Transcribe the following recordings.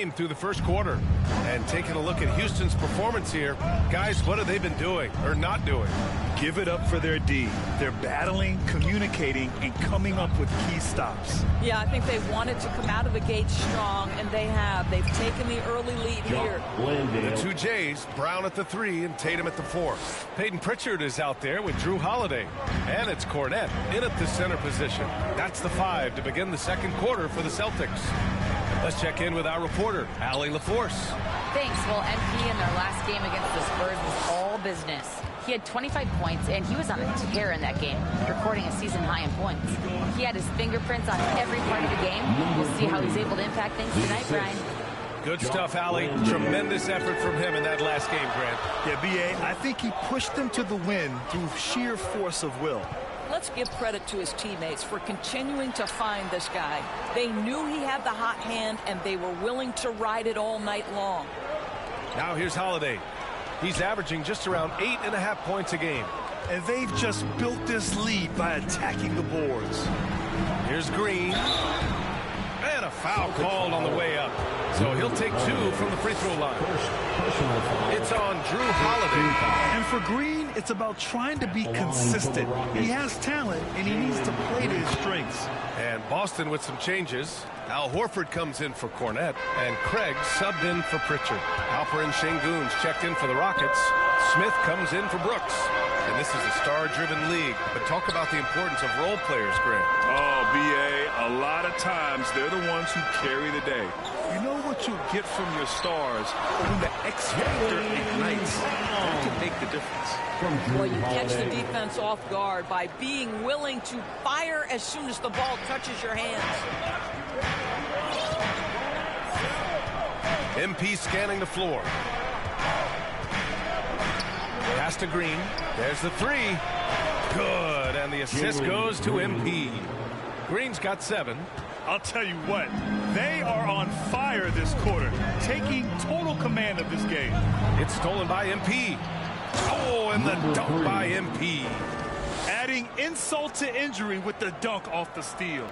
game through the first quarter. And taking a look at Houston's performance here, guys, what have they been doing or not doing? Give it up for their D. They're battling, communicating, and coming up with key stops. Yeah, I think they wanted to come out of the gate strong, and they have. They've taken the early lead here. The two Jays, Brown at the 3 and Tatum at the 4. Peyton Pritchard is out there with Drew Holiday. And it's Cornette in at the center position. That's the 5 to begin the second quarter for the Celtics. Let's check in with our reporter, Allie LaForce. Thanks. Well, MP in their last game against the Spurs was all business. He had 25 points, and he was on a tear in that game, recording a season high in points. He had his fingerprints on every part of the game. We'll see how he's able to impact things tonight, Brian. Good stuff, Allie. Tremendous effort from him in that last game, Grant. Yeah, B.A., I think he pushed them to the win through sheer force of will. Let's give credit to his teammates for continuing to find this guy. They knew he had the hot hand, and they were willing to ride it all night long. Now here's Holiday. He's averaging just around 8.5 points a game. And they've just built this lead by attacking the boards. Here's Green. And a foul called on the way up. So he'll take 2 from the free throw line. It's on Drew Holiday. And for Green, it's about trying to be consistent. He has talent, and he needs to play to his strengths. And Boston with some changes. Al Horford comes in for Cornette, and Craig subbed in for Pritchard. Alperen Şengün's checked in for the Rockets. Smith comes in for Brooks. And this is a star-driven league. But talk about the importance of role players, Grant. Oh, B.A., a lot of times they're the ones who carry the day. You know what you get from your stars when the X factor ignites. That can make the difference. Well, you catch the defense off guard by being willing to fire as soon as the ball touches your hands. MP scanning the floor. Pass to Green. There's the 3. Good. And the assist goes to MP. Green's got 7. I'll tell you what, they are on fire this quarter, taking total command of this game. It's stolen by MP. Oh, and the dunk by MP. Adding insult to injury with the dunk off the steal.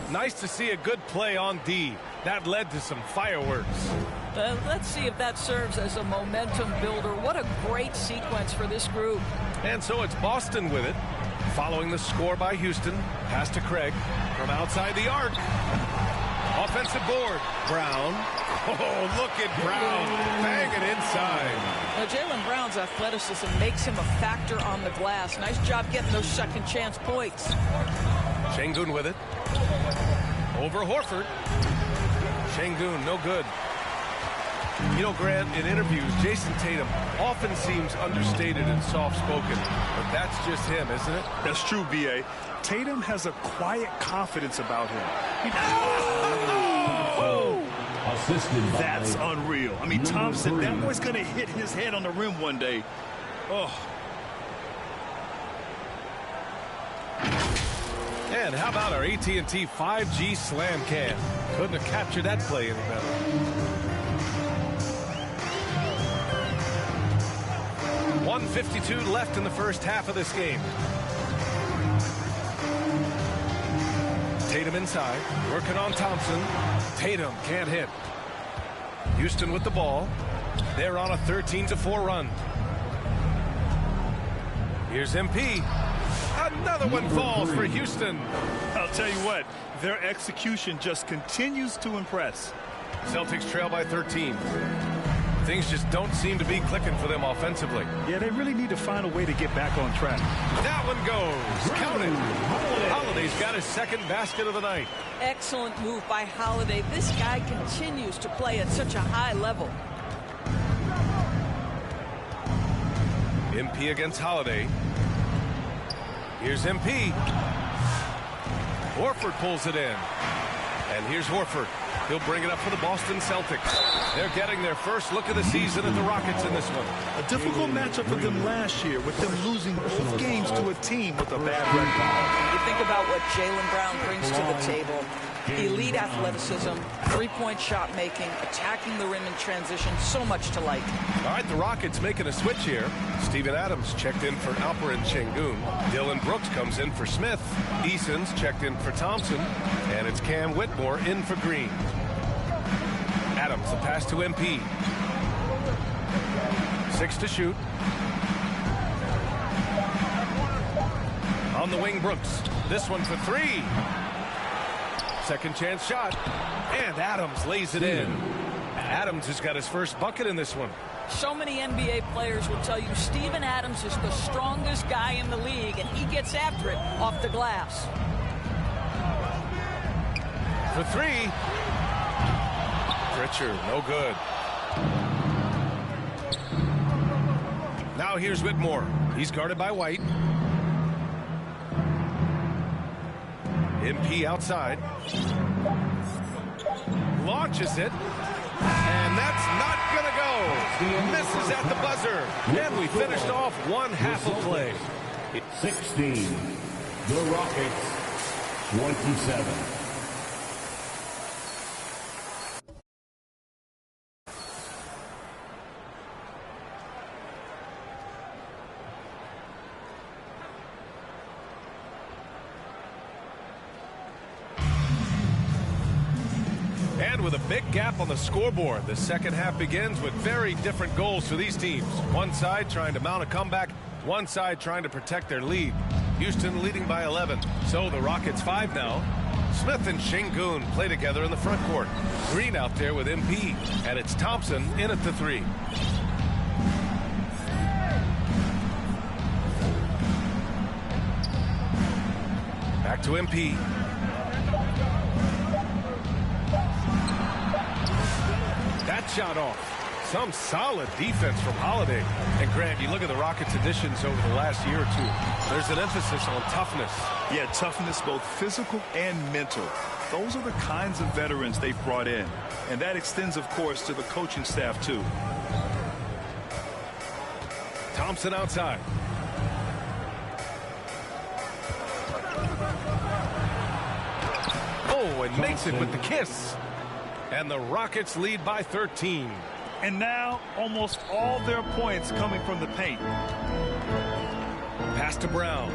Nice to see a good play on D. That led to some fireworks. Let's see if that serves as a momentum builder. What a great sequence for this group. And so it's Boston with it. Following the score by Houston. Pass to Craig from outside the arc. Offensive board. Brown. Oh, look at Brown. Bang it inside. Now, Jaylen Brown's athleticism makes him a factor on the glass. Nice job getting those second chance points. Şengün with it. Over Horford. Şengün, no good. You know, Grant, in interviews, Jason Tatum often seems understated and soft-spoken, but that's just him, isn't it? That's true, B.A. Tatum has a quiet confidence about him. That's unreal. I mean, Tom said that boy's going to hit his head on the rim one day. Oh. And how about our AT&T 5G Slam Cam? Couldn't have captured that play any better. .152 left in the first half of this game. Tatum inside, working on Thompson. Tatum can't hit. Houston with the ball. They're on a 13-4 run. Here's MP. Another one falls for Houston. I'll tell you what, their execution just continues to impress. Celtics trail by 13. Things just don't seem to be clicking for them offensively. Yeah, they really need to find a way to get back on track. That one goes. Count it. Holiday's got his second basket of the night. Excellent move by Holiday. This guy continues to play at such a high level. MP against Holiday. Here's MP. Horford pulls it in. And here's Horford. He'll bring it up for the Boston Celtics. They're getting their first look of the season at the Rockets in this one. A difficult matchup for them last year with them losing both games to a team with a bad record. You think about what Jaylen Brown brings to the table. Elite athleticism, three-point shot making, attacking the rim in transition, so much to like. All right, the Rockets making a switch here. Steven Adams checked in for Alperen Şengün. Dillon Brooks comes in for Smith. Eason's checked in for Thompson. And it's Cam Whitmore in for Green. Adams, the pass to MP. 6 to shoot. On the wing, Brooks. This one for 3. Second chance shot. And Adams lays it in. Adams has got his first bucket in this one. So many NBA players will tell you Steven Adams is the strongest guy in the league, and he gets after it off the glass. For 3. Pritchard, no good. Now here's Whitmore. He's guarded by White. MP outside. Launches it. And that's not going to go. Misses at the buzzer. And we finished off one half of play. 16. The Rockets, 27. And with a big gap on the scoreboard, the second half begins with very different goals for these teams. One side trying to mount a comeback, one side trying to protect their lead. Houston leading by 11. So the Rockets 5 now. Smith and Şengün play together in the front court. Green out there with MP. And it's Thompson in at the 3. Back to MP. That shot off. Some solid defense from Holiday. And Grant, you look at the Rockets' additions over the last year or two. There's an emphasis on toughness. Yeah, toughness, both physical and mental. Those are the kinds of veterans they've brought in. And that extends, of course, to the coaching staff, too. Thompson outside. Oh, and makes it with the kiss. And the Rockets lead by 13. And now, almost all their points coming from the paint. Pass to Brown.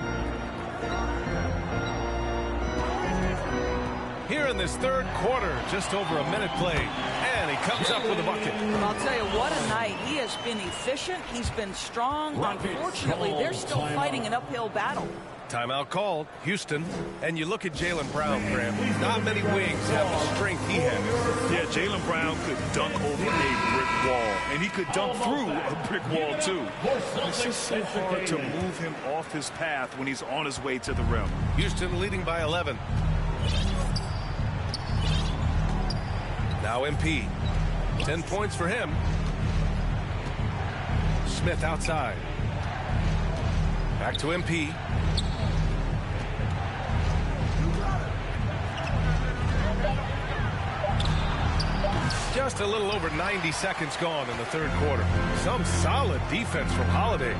Here in this third quarter, just over a minute played. And he comes up with a bucket. I'll tell you, what a night. He has been efficient. He's been strong. Unfortunately, they're still fighting an uphill battle. Timeout called, Houston. And you look at Jaylen Brown, Graham. Not many wings have the strength he has. Yeah, Jaylen Brown could dunk over a brick wall. And he could dunk through a brick wall, too. It's just so hard to move him off his path when he's on his way to the rim. Houston leading by 11. Now MP. 10 points for him. Smith outside. Back to MP. Just a little over 90 seconds gone in the third quarter. Some solid defense from Holiday.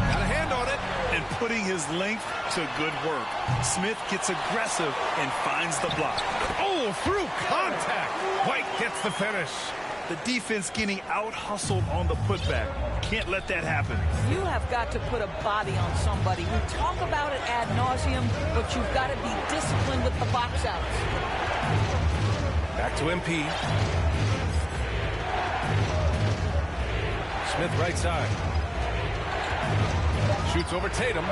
Got a hand on it. And putting his length to good work. Smith gets aggressive and finds the block. Oh, through contact. White gets the finish. The defense getting out-hustled on the putback. Can't let that happen. You have got to put a body on somebody. We talk about it ad nauseum, but you've got to be disciplined with the box outs. Back to MP. Smith right side. Shoots over Tatum.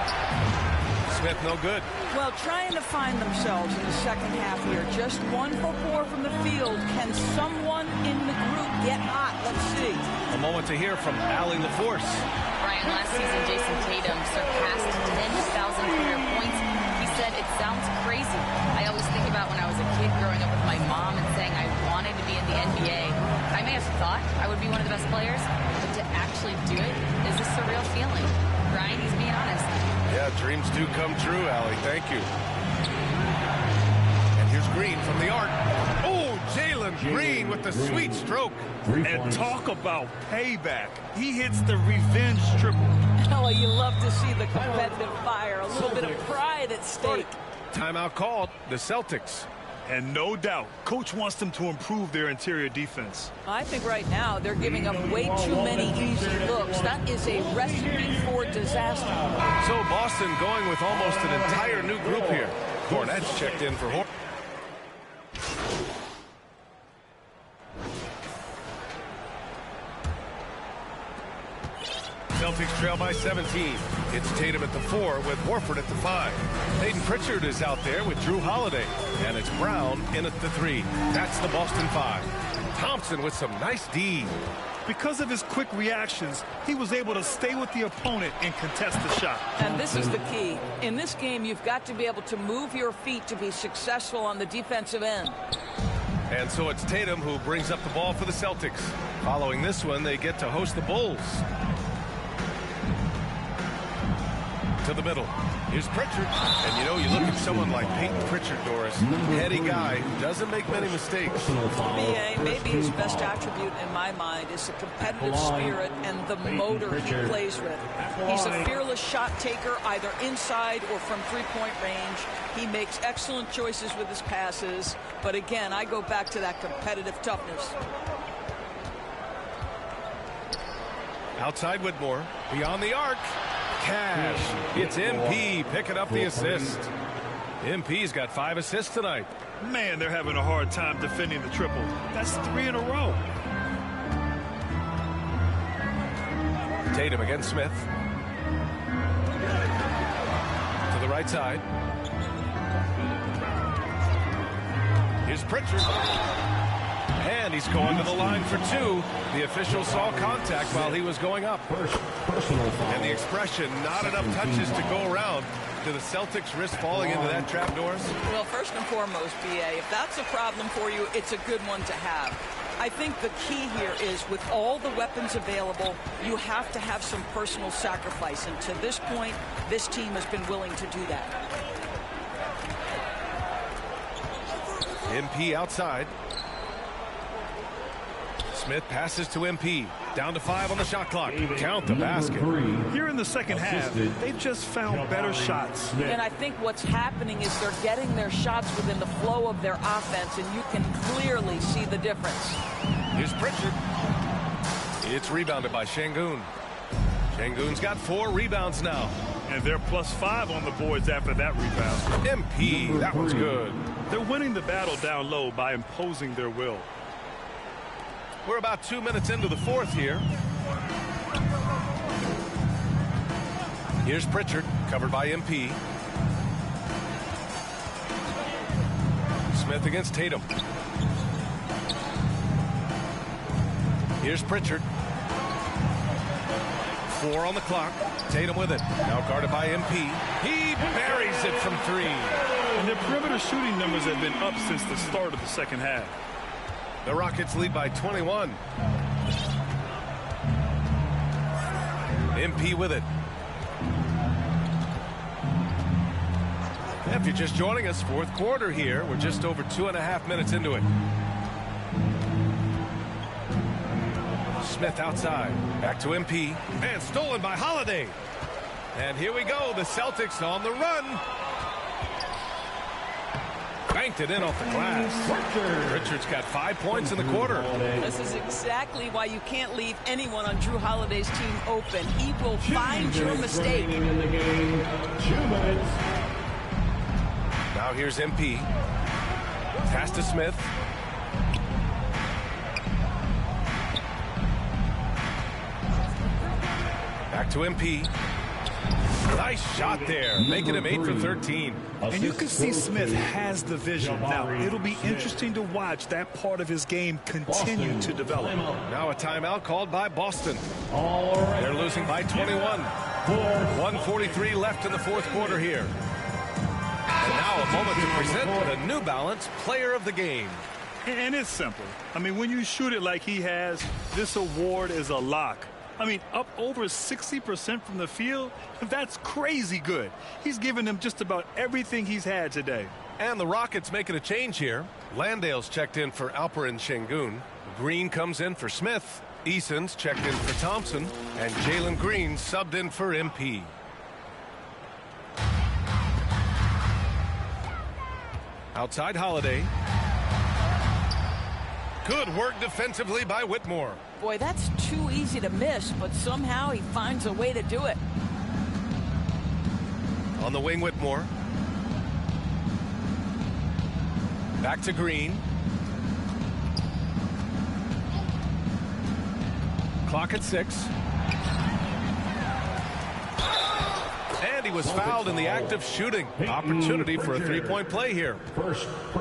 Smith no good. Well, trying to find themselves in the second half here. Just 1 for 4 from the field. Can someone in the group get hot? Let's see. A moment to hear from Allie LaForce. Brian, last season, Jason Tatum surpassed 10,000 career points. He said, it sounds crazy. I always think about when I was a kid growing up with my mom and saying I wanted to be in the NBA. I may have thought I would be one of the best players, but to actually do it is a surreal feeling. trying. He's being honest. Yeah, dreams do come true, Allie. Thank you. And here's Green from the arc. Oh, Jalen Green with the sweet stroke. And talk about payback. He hits the revenge triple. Oh, you love to see the competitive fire. A little bit of pride at stake. Timeout called. The Celtics. And no doubt, coach wants them to improve their interior defense. I think right now they're giving up way too many easy looks. That is a recipe for disaster. So Boston going with almost an entire new group here. Kornet's checked in for Horford. Celtics trail by 17. It's Tatum at the 4 with Horford at the 5. Peyton Pritchard is out there with Drew Holiday. And it's Brown in at the 3. That's the Boston 5. Thompson with some nice D. Because of his quick reactions, he was able to stay with the opponent and contest the shot. And this is the key. In this game, you've got to be able to move your feet to be successful on the defensive end. And so it's Tatum who brings up the ball for the Celtics. Following this one, they get to host the Bulls. To the middle. Here's Pritchard. And you know, you look at someone like Peyton Pritchard, Doris. Heady guy who doesn't make many mistakes. BA, maybe his best attribute in my mind is the competitive spirit and the motor he plays with. He's a fearless shot taker, either inside or from three-point range. He makes excellent choices with his passes. But again, I go back to that competitive toughness. Outside Whitmore. Beyond the arc. Cash. It's MP picking up the assist. MP's got 5 assists tonight. Man, they're having a hard time defending the triple. That's 3 in a row. Tatum against Smith. To the right side. Here's Pritchard. And he's going to the line for 2. The official saw contact while he was going up. And the expression, not enough touches to go around. Do the Celtics risk falling into that trap, Doris? Well, first and foremost, BA, if that's a problem for you, it's a good one to have. I think the key here is with all the weapons available, you have to have some personal sacrifice. And to this point, this team has been willing to do that. MP outside. Smith passes to MP. Down to 5 on the shot clock. Count the basket. Here in the second half, they've just found better shots. And I think what's happening is they're getting their shots within the flow of their offense, and you can clearly see the difference. Here's Pritchard. It's rebounded by Şengün. Şengün's got 4 rebounds now. And they're +5 on the boards after that rebound. MP, that one's good. They're winning the battle down low by imposing their will. We're about 2 minutes into the 4th here. Here's Pritchard, covered by MP. Smith against Tatum. Here's Pritchard. 4 on the clock. Tatum with it. Now guarded by MP. He buries it from 3. And their perimeter shooting numbers have been up since the start of the second half. The Rockets lead by 21. MP with it. If you're just joining us, 4th quarter here. We're just over 2.5 minutes into it. Smith outside. Back to MP. And stolen by Holiday. And here we go. The Celtics on the run. Banked it in off the glass. Richard's got 5 points in the quarter. This is exactly why you can't leave anyone on Drew Holiday's team open. He will find your mistake. Now here's MP. Pass to Smith. Back to MP. Nice shot there, making him 8 for 13. And you can see Smith has the vision. Now, it'll be interesting to watch that part of his game continue to develop. Now a timeout called by Boston. They're losing by 21. 1:43 left in the 4th quarter here. And now a moment to present the New Balance Player of the Game. And it's simple. I mean, when you shoot it like he has, this award is a lock. I mean, up over 60% from the field. That's crazy good. He's given them just about everything he's had today. And the Rockets making a change here. Landale's checked in for Alperen Şengün. Green comes in for Smith. Eason's checked in for Thompson. And Jalen Green subbed in for MP. Outside Holiday. Good work defensively by Whitmore. Boy, that's too easy to miss, but somehow he finds a way to do it. On the wing, Whitmore. Back to Green. Clock at 6. And he was fouled in the act of shooting. Opportunity for a three-point play here.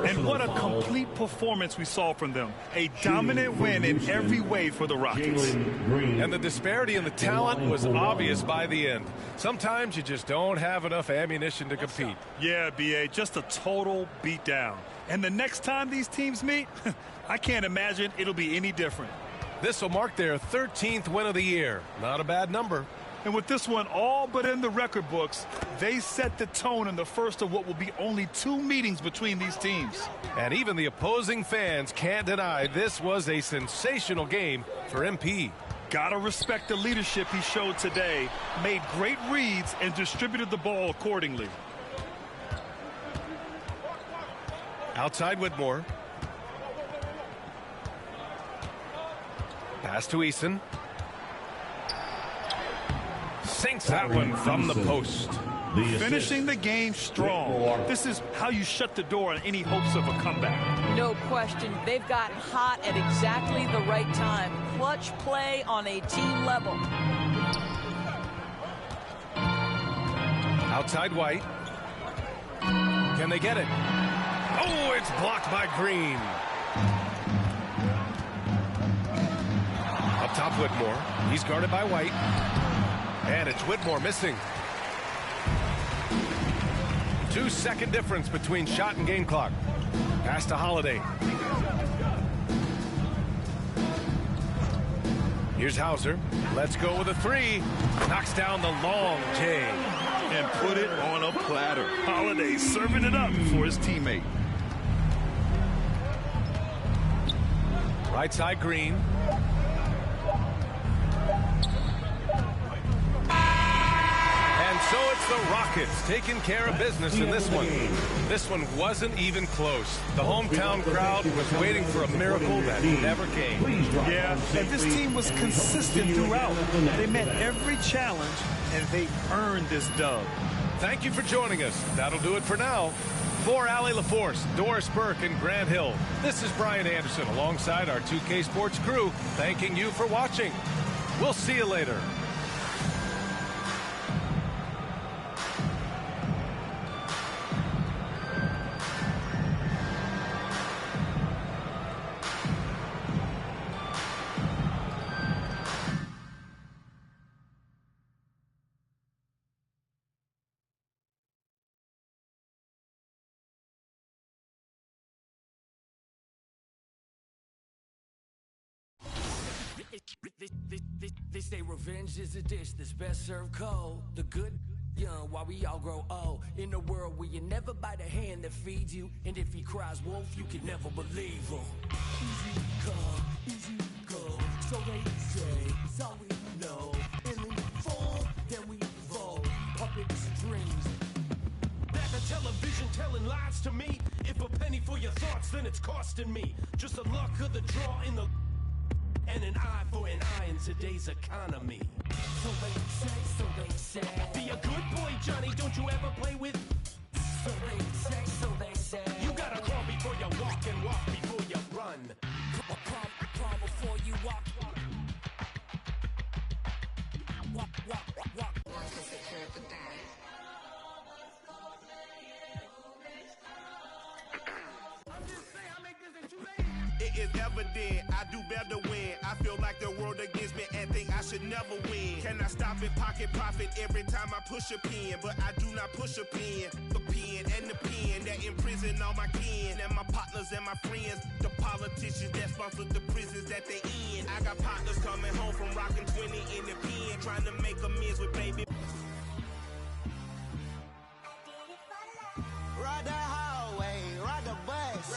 And what a complete performance we saw from them. A dominant win in every way for the Rockets. And the disparity in the talent was obvious by the end. Sometimes you just don't have enough ammunition to compete. Yeah, B.A., just a total beatdown. And the next time these teams meet, I can't imagine it'll be any different. This will mark their 13th win of the year. Not a bad number. And with this one all but in the record books, they set the tone in the first of what will be only 2 meetings between these teams. And even the opposing fans can't deny this was a sensational game for MP. Gotta respect the leadership he showed today. Made great reads and distributed the ball accordingly. Outside Whitmore. Pass to Eason. Sinks that one from the post. Finishing the game strong. This is how you shut the door on any hopes of a comeback. No question. They've got hot at exactly the right time. Clutch play on a team level. Outside White. Can they get it? Oh, it's blocked by Green. Up top, Whitmore. He's guarded by White. And it's Whitmore missing. 2-second difference between shot and game clock. Pass to Holiday. Here's Hauser. Let's go with a 3. Knocks down the long J. And put it on a platter. Holiday serving it up for his teammate. Right side Green. And so it's the Rockets taking care of business in this one. This one wasn't even close. The hometown crowd was waiting for a miracle that never came. Yeah, and this team was consistent throughout. They met every challenge, and they earned this dub. Thank you for joining us. That'll do it for now. For Allie LaForce, Doris Burke, and Grant Hill, this is Brian Anderson alongside our 2K Sports crew, thanking you for watching. We'll see you later. They say revenge is a dish that's best served cold. The good young while we all grow old. In a world where you never bite a hand that feeds you, and if he cries wolf, you can never believe him. Easy come, easy go. So they say, so we know. And when we fall, then we fold. Puppet strings. Back on television telling lies to me. If a penny for your thoughts, then it's costing me. Just the luck of the draw in the... And an eye for an eye in today's economy. So they say. Be a good boy, Johnny, don't you ever play with? So they say. You gotta crawl before you walk and walk before you run. Crawl before you walk. Walk. It is evident I do better when I feel like the world against me and think I should never win. Can I stop and pocket profit every time I push a pen? But I do not push a pen. The pen and the pen that imprison and all my kin, and my partners and my friends, the politicians that sponsored the prisons that they in. I got partners coming home from rocking 20 in the pen, trying to make amends with baby. Ride the hallway, ride the bus.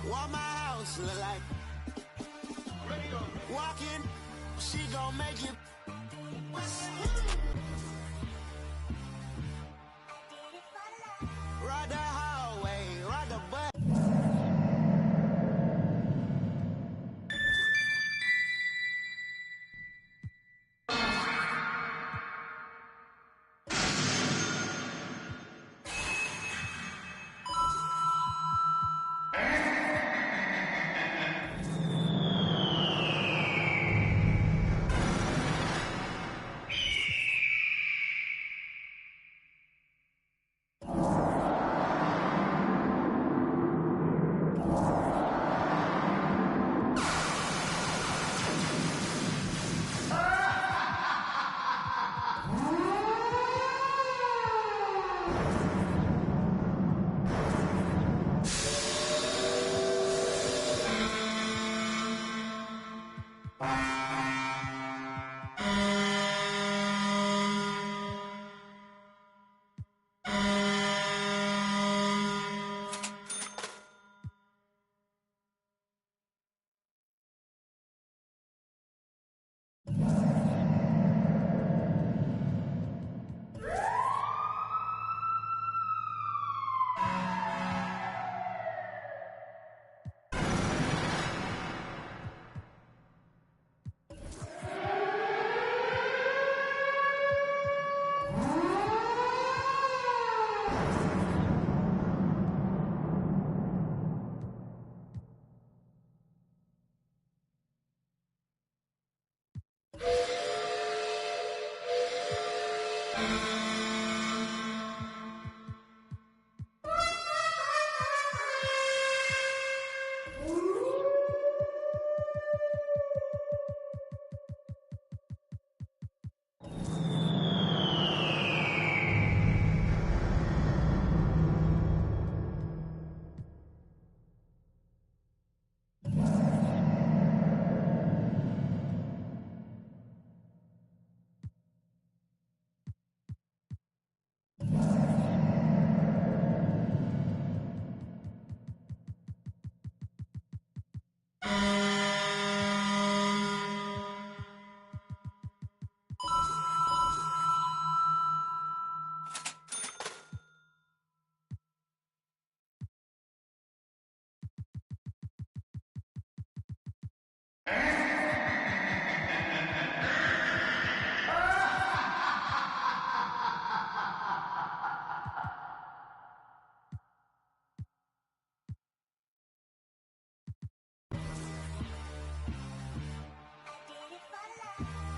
What my house look like? Walking, she gon' make it. Ride the hallway, ride the bus.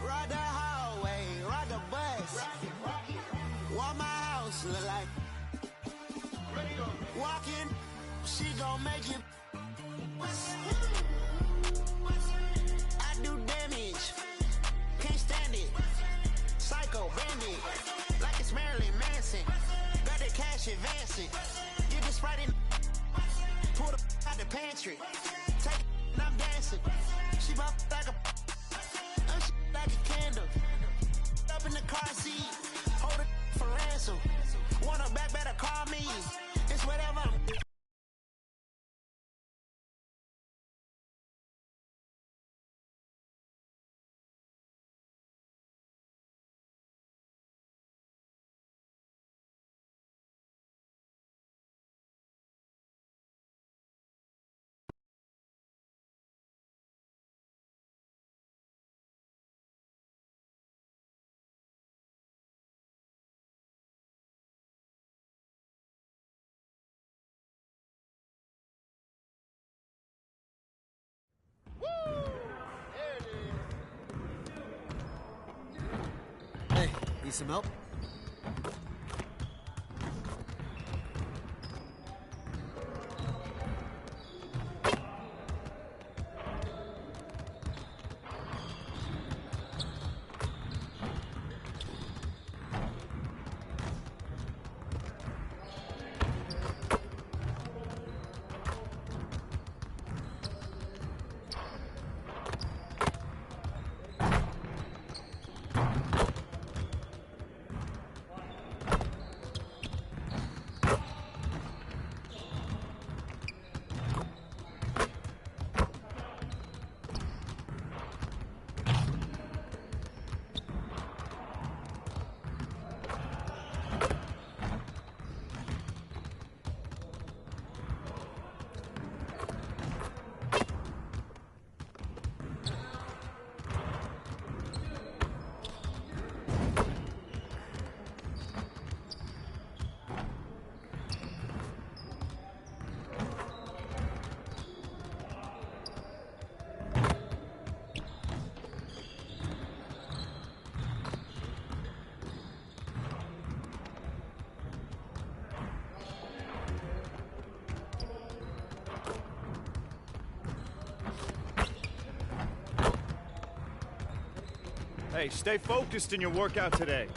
Ride the hallway, ride the bus. What my house look like? Walking, she gon' make it. I do damage, can't stand it. Psycho bandit, like it's Marilyn Manson. Got the cash advancing. Get the Sprite in, pull the out the pantry. Take it and I'm dancing. She bop like a like a candle. Up in the car seat, hold it for ransom. Want her back, better call me. It's whatever. Hey, need some help? Hey, stay focused in your workout today.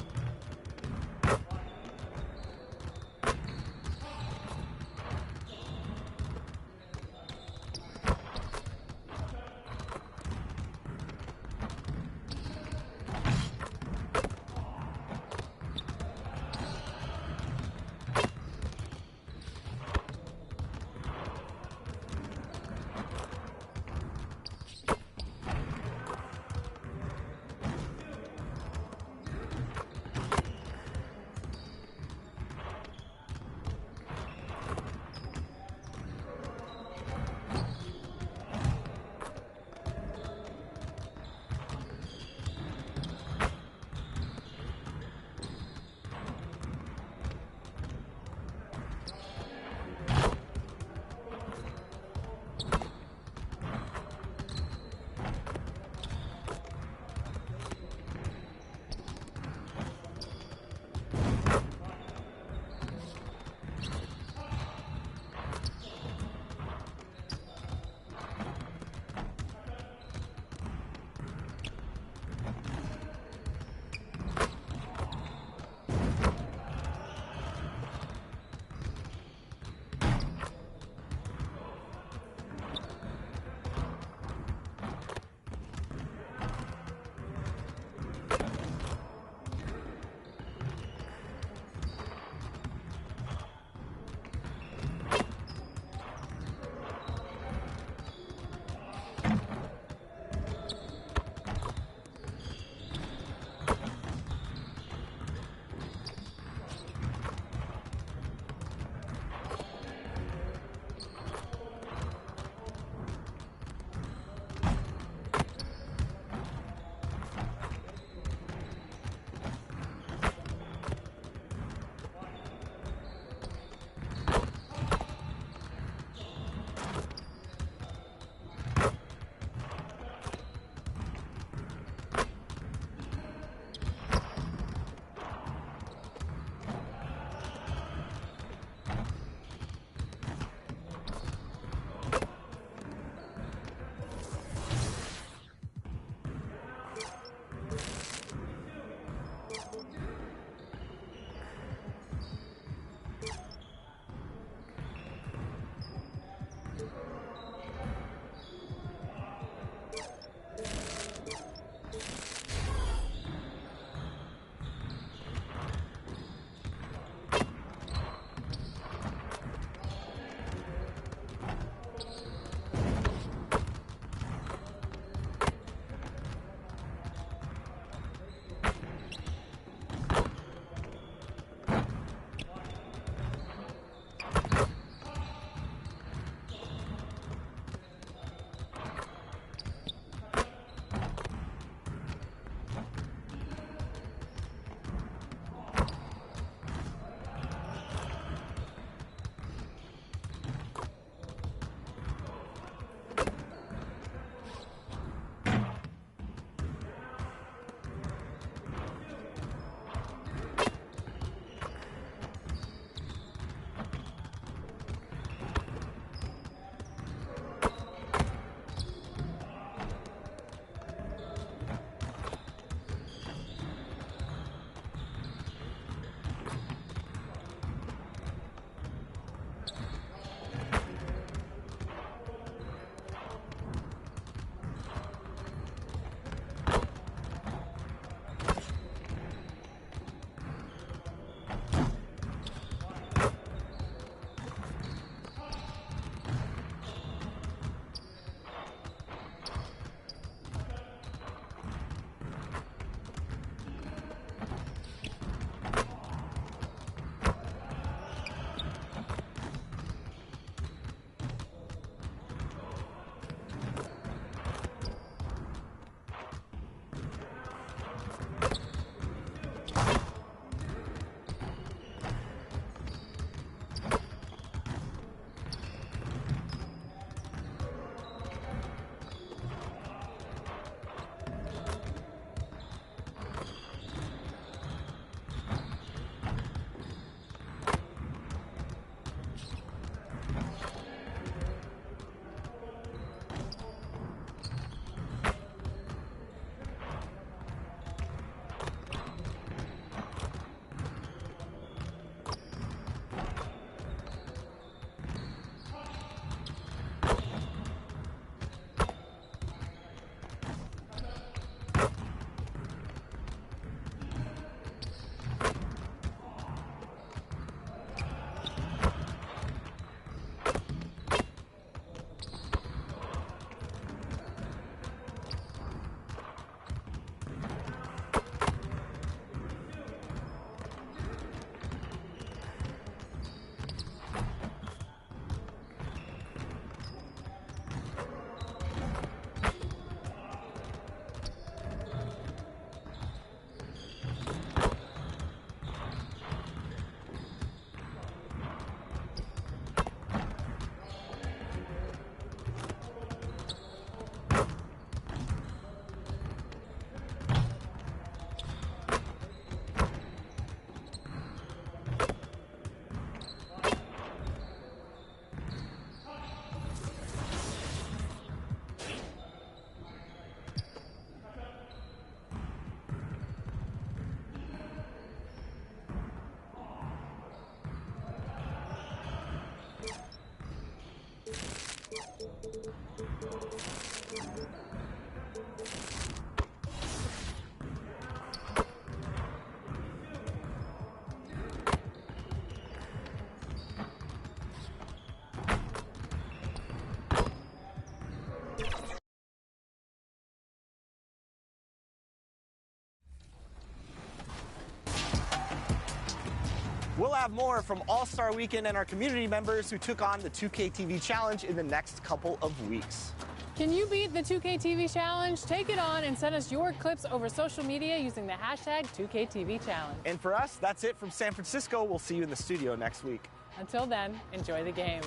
we'll have more from All-Star Weekend and our community members who took on the 2K TV Challenge in the next couple of weeks. Can you beat the 2K TV Challenge? Take it on and send us your clips over social media using the hashtag 2KTV Challenge. And for us, that's it from San Francisco. We'll see you in the studio next week. Until then, enjoy the game.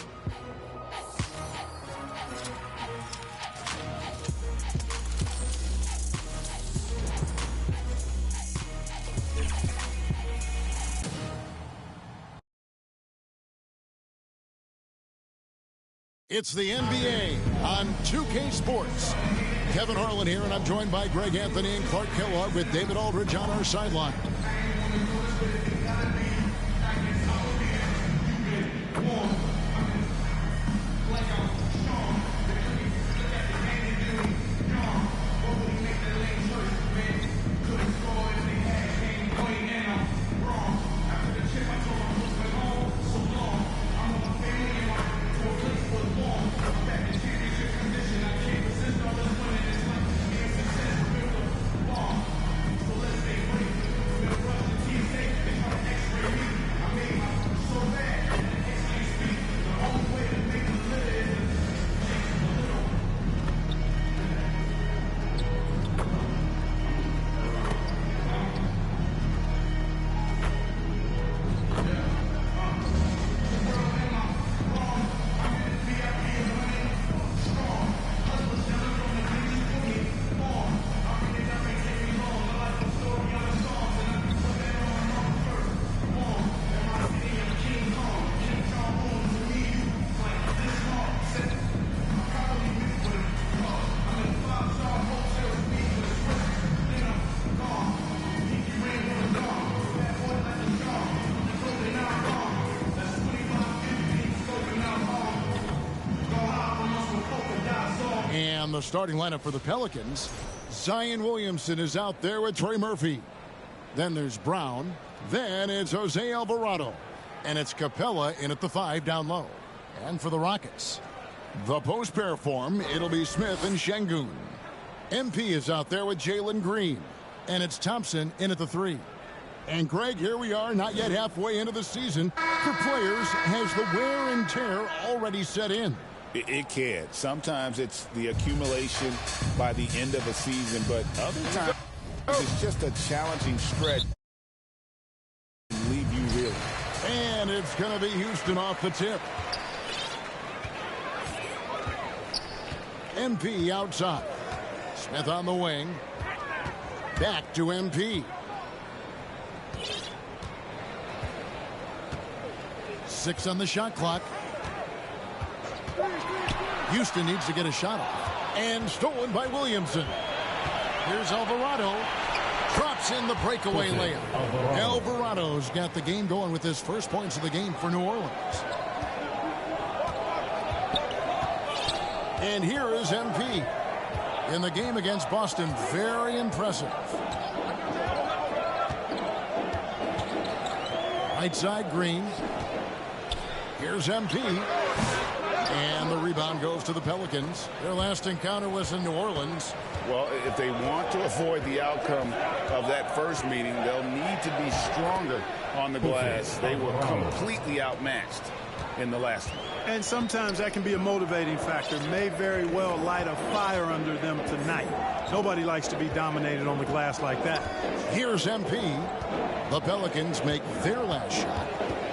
It's the NBA on 2K Sports. Kevin Harlan here, and I'm joined by Greg Anthony and Clark Kellogg with David Aldridge on our sideline. The starting lineup for the Pelicans. Zion Williamson is out there with Trey Murphy. Then there's Brown. Then it's Jose Alvarado. And it's Capella in at the 5 down low. And for the Rockets, the post pair form, it'll be Smith and Şengün. MP is out there with Jalen Green. And it's Thompson in at the 3. And Greg, here we are, not yet halfway into the season. For players, has the wear and tear already set in? It can. Sometimes it's the accumulation by the end of a season, but other times it's just a challenging stretch. Leave you really. And it's going to be Houston off the tip. MP outside. Smith on the wing. Back to MP. 6 on the shot clock. Houston needs to get a shot off. And stolen by Williamson. Here's Alvarado. Drops in the breakaway layup. Alvarado's got the game going with his first points of the game for New Orleans. And here is MP. In the game against Boston, very impressive. Right side, Green. Here's MP. And the rebound goes to the Pelicans. Their last encounter was in New Orleans. Well, if they want to avoid the outcome of that first meeting, they'll need to be stronger on the glass. They were completely outmatched in the last one. And sometimes that can be a motivating factor. May very well light a fire under them tonight. Nobody likes to be dominated on the glass like that. Here's MP. The Pelicans make their last shot.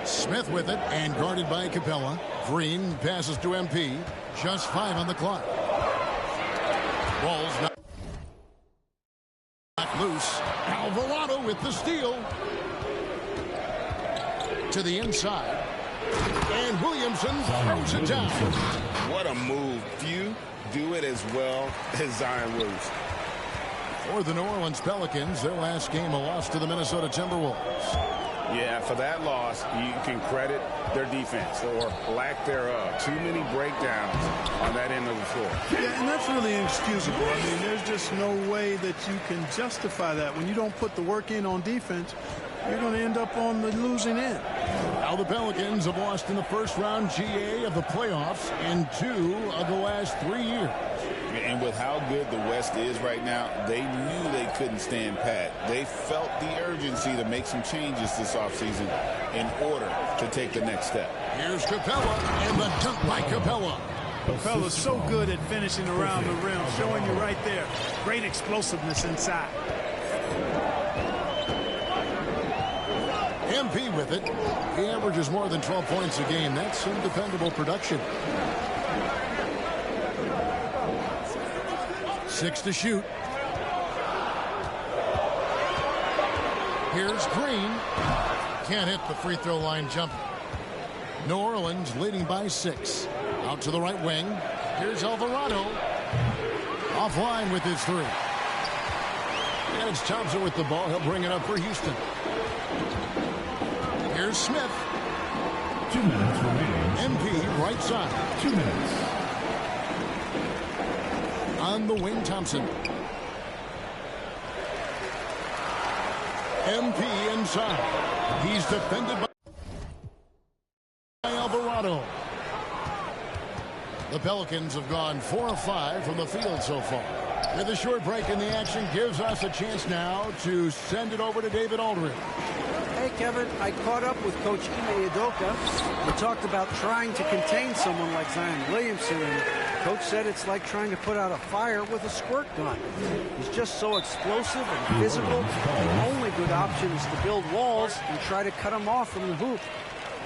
Smith with it and guarded by Capella. Green passes to MP. Just 5 on the clock. Ball's not loose. Alvarado with the steal. To the inside. And Williamson throws it down. What a move. Few do it as well as Zion Williamson. For the New Orleans Pelicans, their last game a loss to the Minnesota Timberwolves. Yeah, for that loss, you can credit their defense or lack thereof. Too many breakdowns on that end of the floor. Yeah, and that's really inexcusable. I mean, there's just no way that you can justify that. When you don't put the work in on defense, you're going to end up on the losing end. Now the Pelicans have lost in the first round GA of the playoffs in 2 of the last 3 years. And with how good the West is right now, they knew they couldn't stand pat. They felt the urgency to make some changes this offseason in order to take the next step. Here's Capella, and the dunk by Capella. Capella's so good at finishing around the rim, showing you right there. Great explosiveness inside. MP with it. He averages more than 12 points a game. That's some dependable production. 6 to shoot. Here's Green. Can't hit the free throw line jumper. New Orleans leading by 6. Out to the right wing. Here's Alvarado. Offline with his 3. And it's Thompson with the ball. He'll bring it up for Houston. Here's Smith. 2 minutes remaining. MP right side. 2 minutes. On the wing, Thompson. MP inside. He's defended by Alvarado. The Pelicans have gone 4 of 5 from the field so far. With a short break in the action gives us a chance now to send it over to David Aldridge. Hey, Kevin, I caught up with Coach Ime Udoka. We talked about trying to contain someone like Zion Williamson, and Coach said it's like trying to put out a fire with a squirt gun. He's just so explosive and physical. The only good option is to build walls and try to cut him off from the hoop.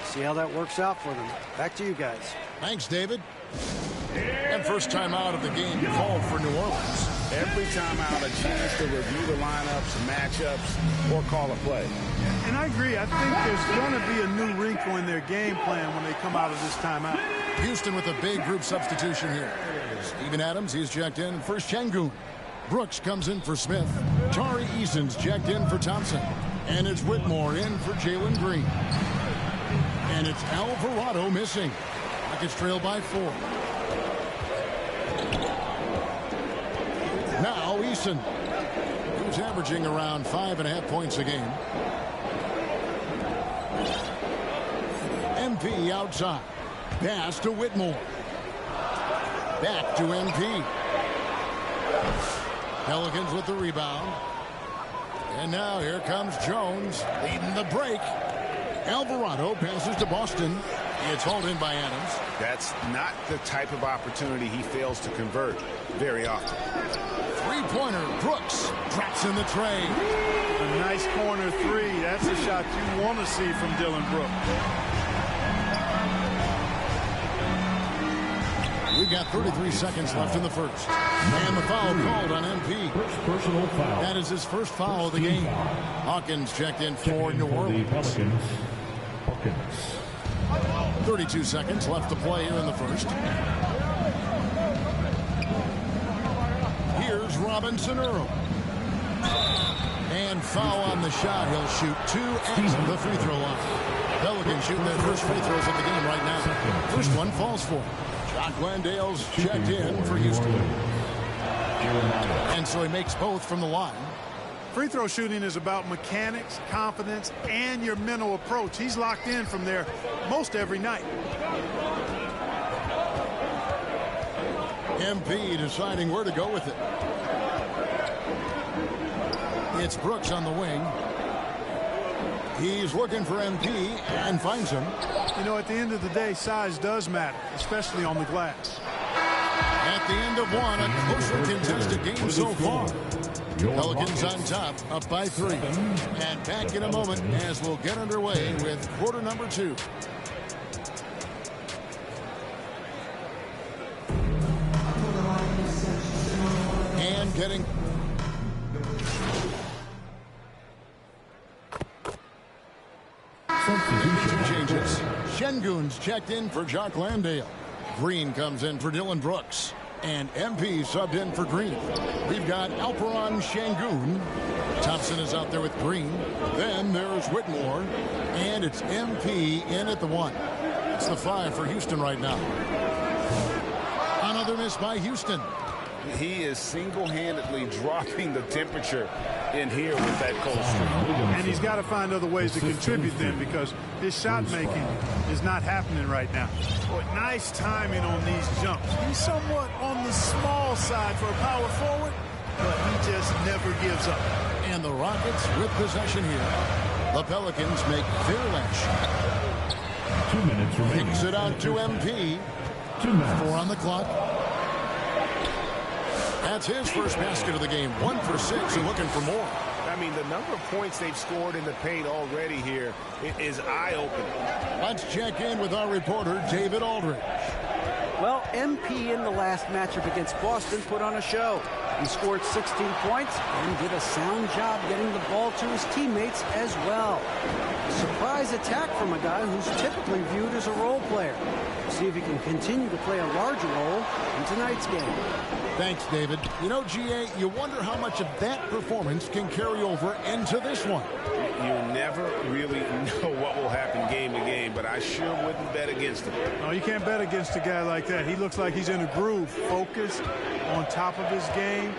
See how that works out for them. Back to you guys. Thanks, David. And first time out of the game called for New Orleans. Every time out, a chance to review the lineups, matchups, or call a play. And I agree. I think there's going to be a new wrinkle in their game plan when they come out of this timeout. Houston with a big group substitution here. Steven Adams, he's checked in for Şengün. Brooks comes in for Smith. Tari Eason's checked in for Thompson. And it's Whitmore in for Jalen Green. And it's Alvarado missing. Rockets trail by 4. Now Eason, who's averaging around 5.5 points a game. MP outside. Pass to Whitmore. Back to MP. Pelicans with the rebound. And now here comes Jones leading the break. Alvarado passes to Boston. It's hauled in by Adams. That's not the type of opportunity he fails to convert very often. Three-pointer. Brooks drops in the tray. A nice corner 3. That's a shot you want to see from Dillon Brooks. We've got 33 seconds left in the first. And the foul called on MP. First personal foul. That is his first foul of the game. Hawkins checked in for New Orleans. Pelicans. Hawkins. 32 seconds left to play here in the first. Here's Robinson Earl. And foul on the shot. He'll shoot 2 at the free throw line. Pelicans shooting their first free throws of the game right now. First one falls for him. Jock Landale's checked in for Houston. And so he makes both from the line. Free throw shooting is about mechanics, confidence, and your mental approach. He's locked in from there most every night. MP deciding where to go with it. It's Brooks on the wing. He's looking for MP and finds him. You know, at the end of the day, size does matter, especially on the glass. At the end of one, a closer contested game so far. Pelicans on top, up by 3. And back in a moment as we'll get underway with quarter number 2. And getting... Substitution changes. Şengün's checked in for Jock Landale. Green comes in for Dillon Brooks. And MP subbed in for Green. We've got Alperen Şengün. Thompson is out there with Green. Then there's Whitmore. And it's MP in at the 1. It's the 5 for Houston right now. Another miss by Houston. He is single-handedly dropping the temperature in here with that cold streak. And he's got to find other ways to contribute then, because his shot making is not happening right now. Boy, nice timing on these jumps. He's somewhat on the small side for a power forward, but he just never gives up. And the Rockets with possession here. The Pelicans make their last shot. 2 minutes remaining. Kicks it out to MP. 2 minutes. 4 on the clock. That's his first basket of the game. 1 for 6 and looking for more. I mean, the number of points they've scored in the paint already here is eye-opening. Let's check in with our reporter, David Aldridge. Well, MP in the last matchup against Boston put on a show. He scored 16 points and did a sound job getting the ball to his teammates as well. Surprise attack from a guy who's typically viewed as a role player. See if he can continue to play a larger role in tonight's game. Thanks, David. You know, GA, you wonder how much of that performance can carry over into this one. You never really know what will happen game to game, but I sure wouldn't bet against him. No, you can't bet against a guy like that. He looks like he's in a groove, focused, on top of his game.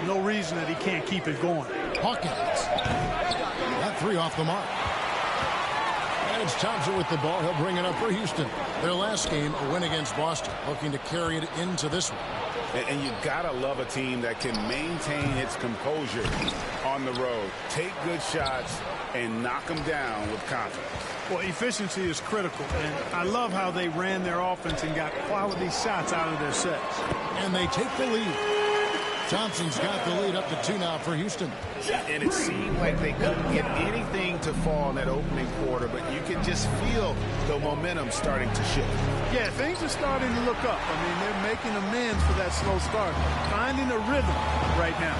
No reason that he can't keep it going. Hawkins. That 3 off the mark. And it's Thompson with the ball. He'll bring it up for Houston. Their last game, a win against Boston, looking to carry it into this one. And you gotta love a team that can maintain its composure on the road, take good shots, and knock them down with confidence. Well, efficiency is critical, and I love how they ran their offense and got quality shots out of their sets. And they take the lead. Thompson's got the lead up to 2 now for Houston. And it seemed like they couldn't get anything to fall in that opening quarter, but you can just feel the momentum starting to shift. Yeah, things are starting to look up. I mean, they're making amends for that slow start, finding a rhythm right now.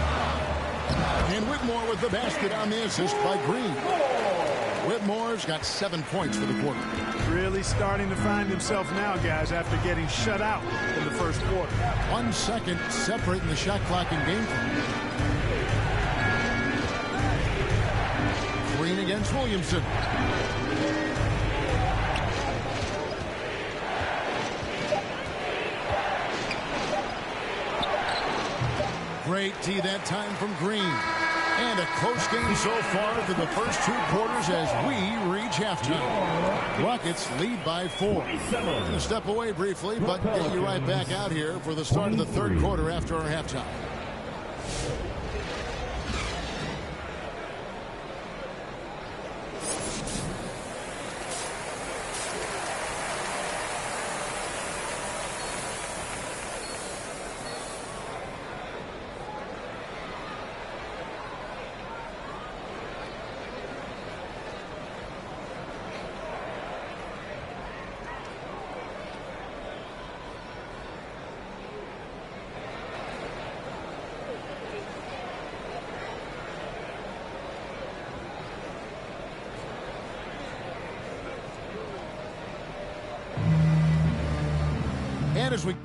And Whitmore with the basket on the assist by Green. Whitmore's got 7 points for the quarter. Really starting to find himself now, guys, after getting shut out in the first quarter. 1 second separating the shot clock and game clock. Green against Williamson. Great tee that time from Green. And a close game so far through the first 2 quarters as we reach halftime. Rockets lead by 4. We're going to step away briefly, but get you right back out here for the start of the 3rd quarter after our halftime. And as we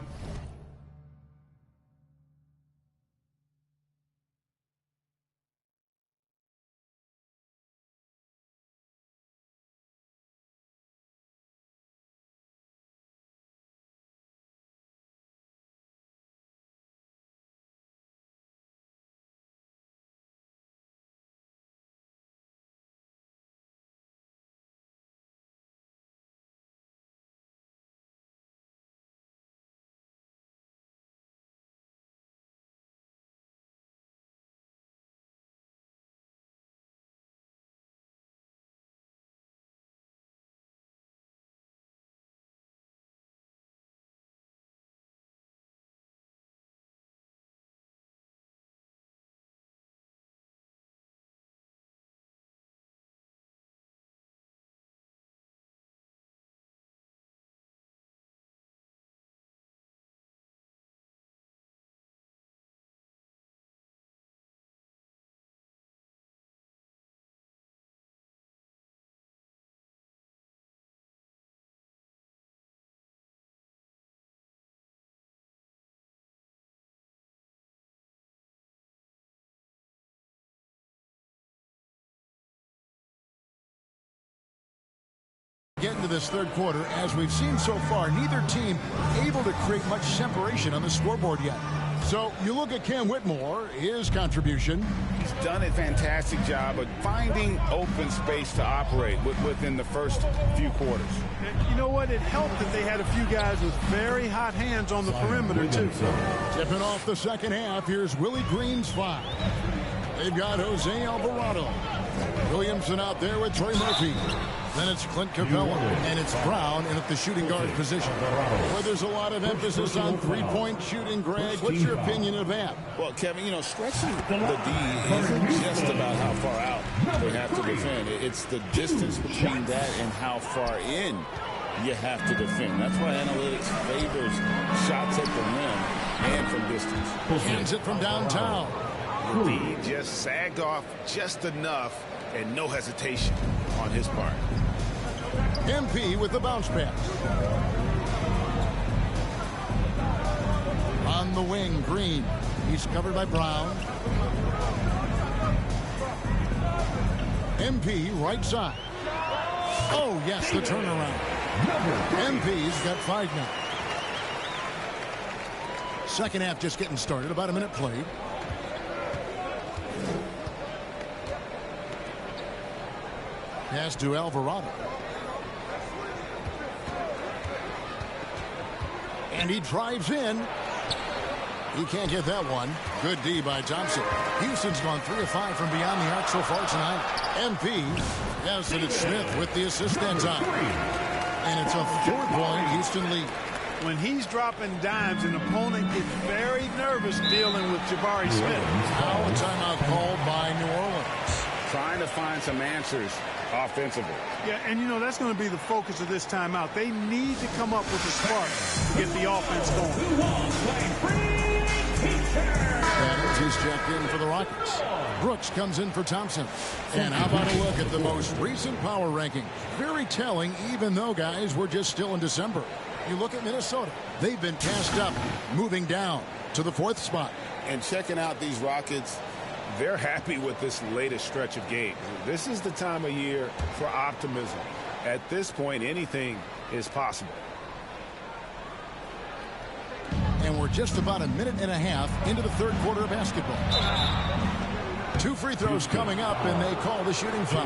get into this 3rd quarter, as we've seen so far, neither team able to create much separation on the scoreboard yet. So you look at Cam Whitmore, his contribution. He's done a fantastic job of finding open space to operate within the first few quarters. You know what? It helped that they had a few guys with very hot hands on the perimeter, too. Tipping off the second half, here's Willie Green's 5. They've got Jose Alvarado. Williamson out there with Trey Murphy. Then it's Clint Capella, and it's Brown in at the shooting guard position. Where there's a lot of emphasis on three-point shooting, Greg. What's your opinion of that? Well, Kevin, stretching the D isn't just about how far out they have to defend. It's the distance between that and how far in you have to defend. That's why analytics favors shots at the rim and from distance. Hands it from downtown. The D just sagged off just enough and no hesitation on his part. MP with the bounce pass. On the wing, Green. He's covered by Brown. MP right side. Oh, yes, the turnaround. MP's got 5 now. Second half just getting started. About a minute played. Pass to Alvarado. And he drives in. He can't get that one. Good D by Thompson. Houston's gone 3 of 5 from beyond the arc so far tonight. MP. Yes, and it's Smith with the assist that time. And it's a 4-point Houston lead. When he's dropping dimes, an opponent gets very nervous dealing with Jabari Smith. Now a timeout called by New Orleans. Trying to find some answers offensively. Yeah, and that's going to be the focus of this timeout. They need to come up with a spark to get the offense going. Adams is checked in for the Rockets. Brooks comes in for Thompson. And how about a look at the most recent power ranking? Very telling, even though, guys, we're just still in December. You look at Minnesota. They've been passed up, moving down to the 4th spot. And checking out these Rockets, they're happy with this latest stretch of games. This is the time of year for optimism. At this point, anything is possible. And we're just about a minute and a half into the 3rd quarter of basketball. 2 free throws coming up, and they call the shooting foul.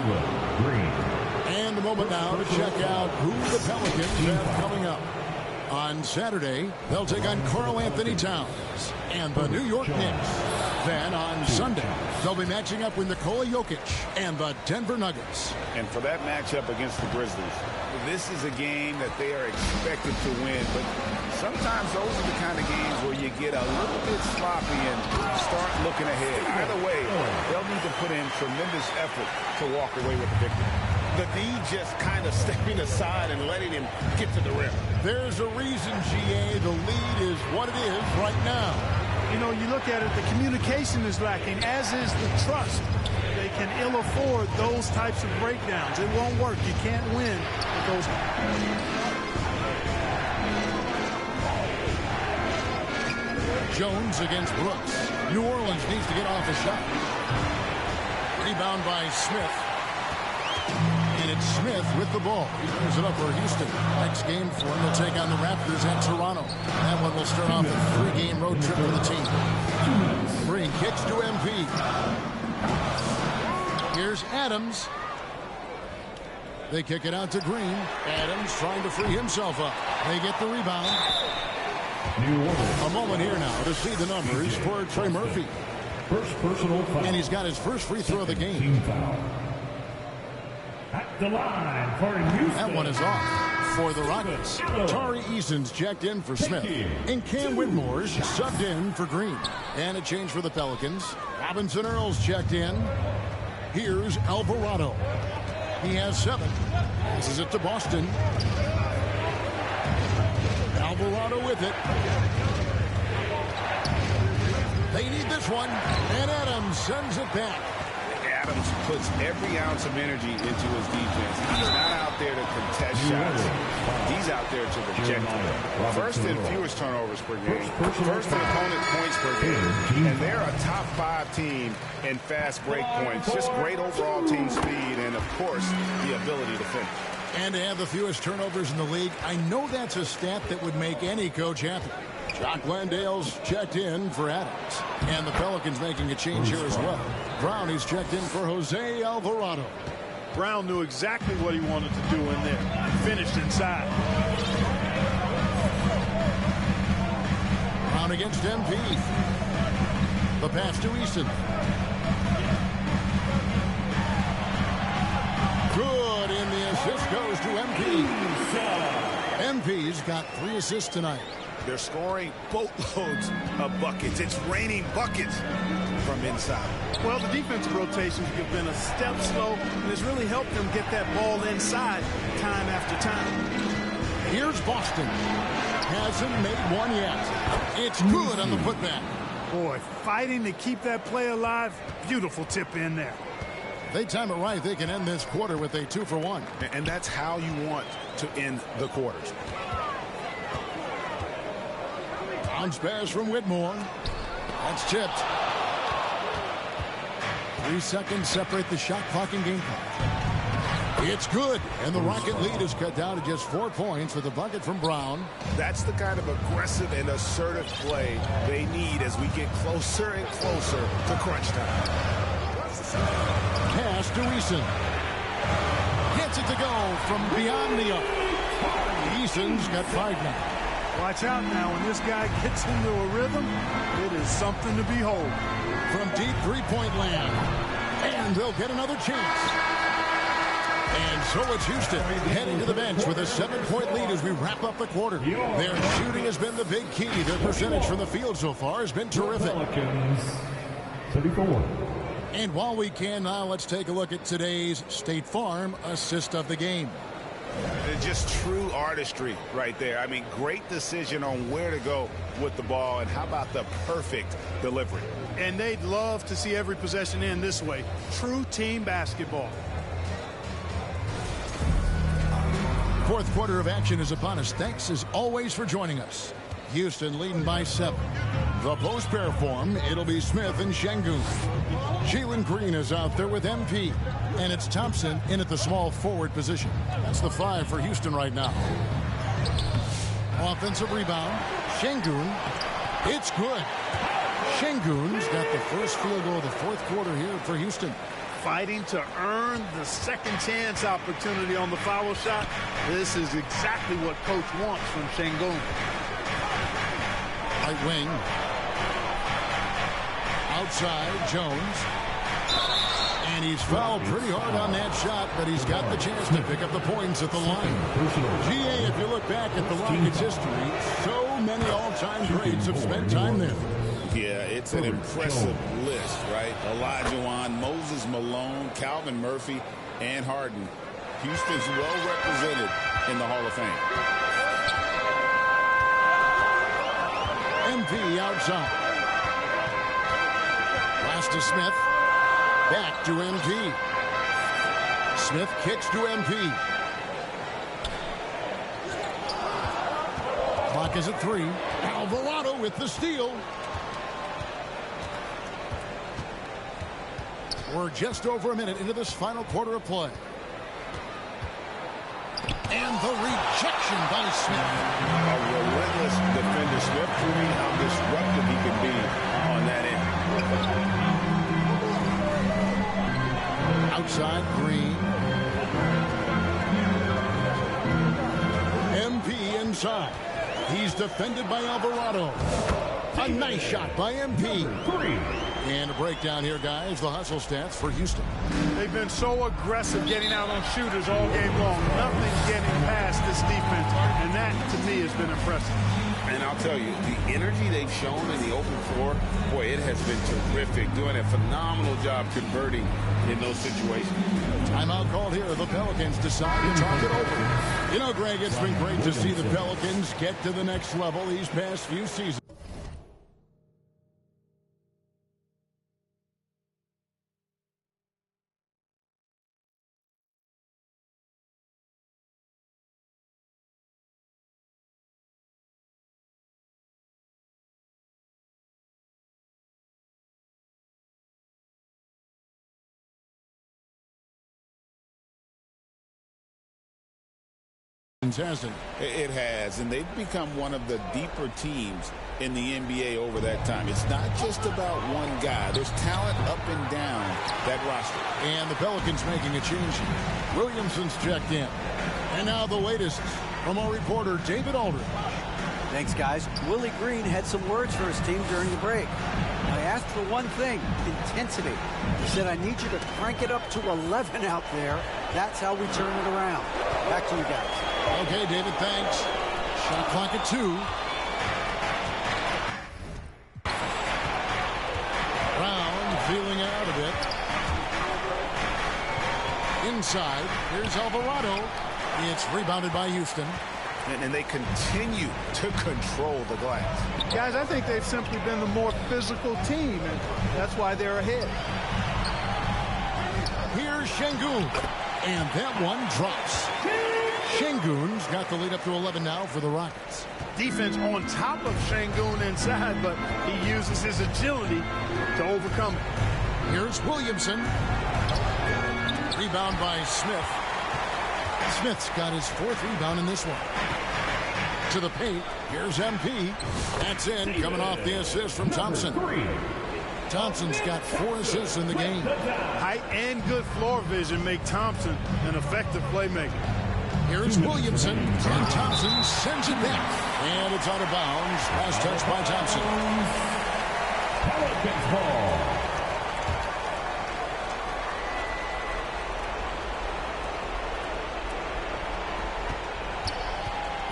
And a moment now to check out who the Pelicans have coming up. On Saturday, they'll take on Karl Anthony Towns and the New York Knicks. Then on Sunday, they'll be matching up with Nikola Jokic and the Denver Nuggets. And for that matchup against the Grizzlies, this is a game that they are expected to win, but sometimes those are the kind of games where you get a little bit sloppy and start looking ahead. Either way, they'll need to put in tremendous effort to walk away with the victory. The D just kind of stepping aside and letting him get to the rim. There's a reason, GA, the lead is what it is right now. You look at it, the communication is lacking, as is the trust. They can ill afford those types of breakdowns. It won't work. You can't win with those. Jones against Brooks. New Orleans needs to get off a shot. Rebound by Smith. And it's Smith with the ball. He brings it up for Houston. Next game for him, they'll take on the Raptors at Toronto. That one will start off a 3-game road trip for the team. Green kicks to MP. Here's Adams. They kick it out to Green. Adams trying to free himself up. They get the rebound. A moment here now to see the numbers for Trey Murphy. First personal foul. And he's got his first free throw of the game. At the line for Houston. That one is off for the Rockets. Tari Eason's checked in for Smith. And Cam Whitmore's subbed in for Green. And a change for the Pelicans. Robinson Earls checked in. Here's Alvarado. He has 7. Passes it to Boston. Alvarado with it. They need this one. And Adams sends it back. Adams puts every ounce of energy into his defense. He's not out there to contest shots. He's out there to reject them. First in fewest turnovers per game. First in opponent points per game. And they're a top 5 team in fast break points. Just great overall team speed and, of course, the ability to finish. And to have the fewest turnovers in the league, I know that's a stat that would make any coach happy. Jock Landale's checked in for Adams. And the Pelicans making a change here as well. Brown is checked in for Jose Alvarado. Brown knew exactly what he wanted to do in there. Finished inside. Brown against MP. The pass to Eason. Good, and the assist goes to MP. MP's got 3 assists tonight. They're scoring boatloads of buckets. It's raining buckets from inside. Well, the defensive rotations have been a step slow, and it's really helped them get that ball inside time after time. Here's Boston. Hasn't made one yet. It's good on the putback. Boy, fighting to keep that play alive. Beautiful tip in there. They time it right. They can end this quarter with a 2-for-1. And that's how you want to end the quarters. Bounce pass from Whitmore. That's tipped. 3 seconds separate the shot clock and game clock. It's good. And the Rocket lead is cut down to just 4 points with a bucket from Brown. That's the kind of aggressive and assertive play they need as we get closer and closer to crunch time. Pass to Eason. Gets it to go from beyond the arc. Eason's got 5 now. Watch out now. When this guy gets into a rhythm, it is something to behold. From deep three-point land. And they'll get another chance. And so it's Houston heading to the bench with a 7-point lead as we wrap up the quarter. Their shooting has been the big key. Their percentage from the field so far has been terrific. And while we can now, let's take a look at today's State Farm assist of the game. Just true artistry right there. I mean, great decision on where to go with the ball, and how about the perfect delivery? And they'd love to see every possession end this way. True team basketball. Fourth quarter of action is upon us. Thanks as always for joining us. Houston leading by 7. The post pair form, it'll be Smith and Şengün. Jalen Green is out there with MP. And it's Thompson in at the small forward position. That's the 5 for Houston right now. Offensive rebound. Şengün. It's good. Şengün's got the first field goal of the fourth quarter here for Houston. Fighting to earn the second chance opportunity on the foul shot. This is exactly what coach wants from Şengün. Right wing. Outside, Jones. And he's fouled pretty hard on that shot, but he's got the chance to pick up the points at the line. GA, if you look back at the Rockets' history, so many all-time greats have spent time there. Yeah, it's an impressive list, right? Olajuwon, Moses Malone, Calvin Murphy, and Harden. Houston's well represented in the Hall of Fame. MP outside. Pass to Smith. Back to MP. Smith kicks to MP. Clock is at 3. Alvarado with the steal. We're just over a minute into this final quarter of play. And the rejection by Smith. A relentless defender. Smith proving how disruptive he can be on that end. Outside, Green. MP inside. He's defended by Alvarado. A nice shot by MP. And a breakdown here, guys. The hustle stats for Houston. They've been so aggressive getting out on shooters all game long. Nothing's getting past this defense, and that, to me, has been impressive. And I'll tell you, the energy they've shown in the open floor, boy, it has been terrific. Doing a phenomenal job converting in those situations. Timeout called here. The Pelicans decide to talk it over. You know, Greg, it's been great to see the Pelicans get to the next level these past few seasons. hasn't it? It has, and they've become one of the deeper teams in the NBA over that time. It's not just about one guy. There's talent up and down that roster. And the Pelicans making a change here. Williamson's checked in. And now the latest from our reporter, David Aldridge. Thanks, guys. Willie Green had some words for his team during the break. I asked for one thing, intensity. He said, I need you to crank it up to 11 out there. That's how we turn it around. Back to you guys. Okay, David, thanks. Shot clock at 2. Brown feeling out of it. Inside, here's Alvarado. It's rebounded by Houston. And they continue to control the glass. Guys, I think they've simply been the more physical team, and that's why they're ahead. Here's Şengün, and that one drops. Şengün's got the lead up to 11 now for the Rockets. Defense on top of Şengün inside, but he uses his agility to overcome it. Here's Williamson. Rebound by Smith. Smith's got his 4th rebound in this one. To the paint. Here's MP. That's in. Coming off the assist from Thompson. Thompson's got 4 assists in the game. Height and good floor vision make Thompson an effective playmaker. Here's Williamson. And Thompson sends it back. And it's out of bounds. Last touch by Thompson. Pelicans ball.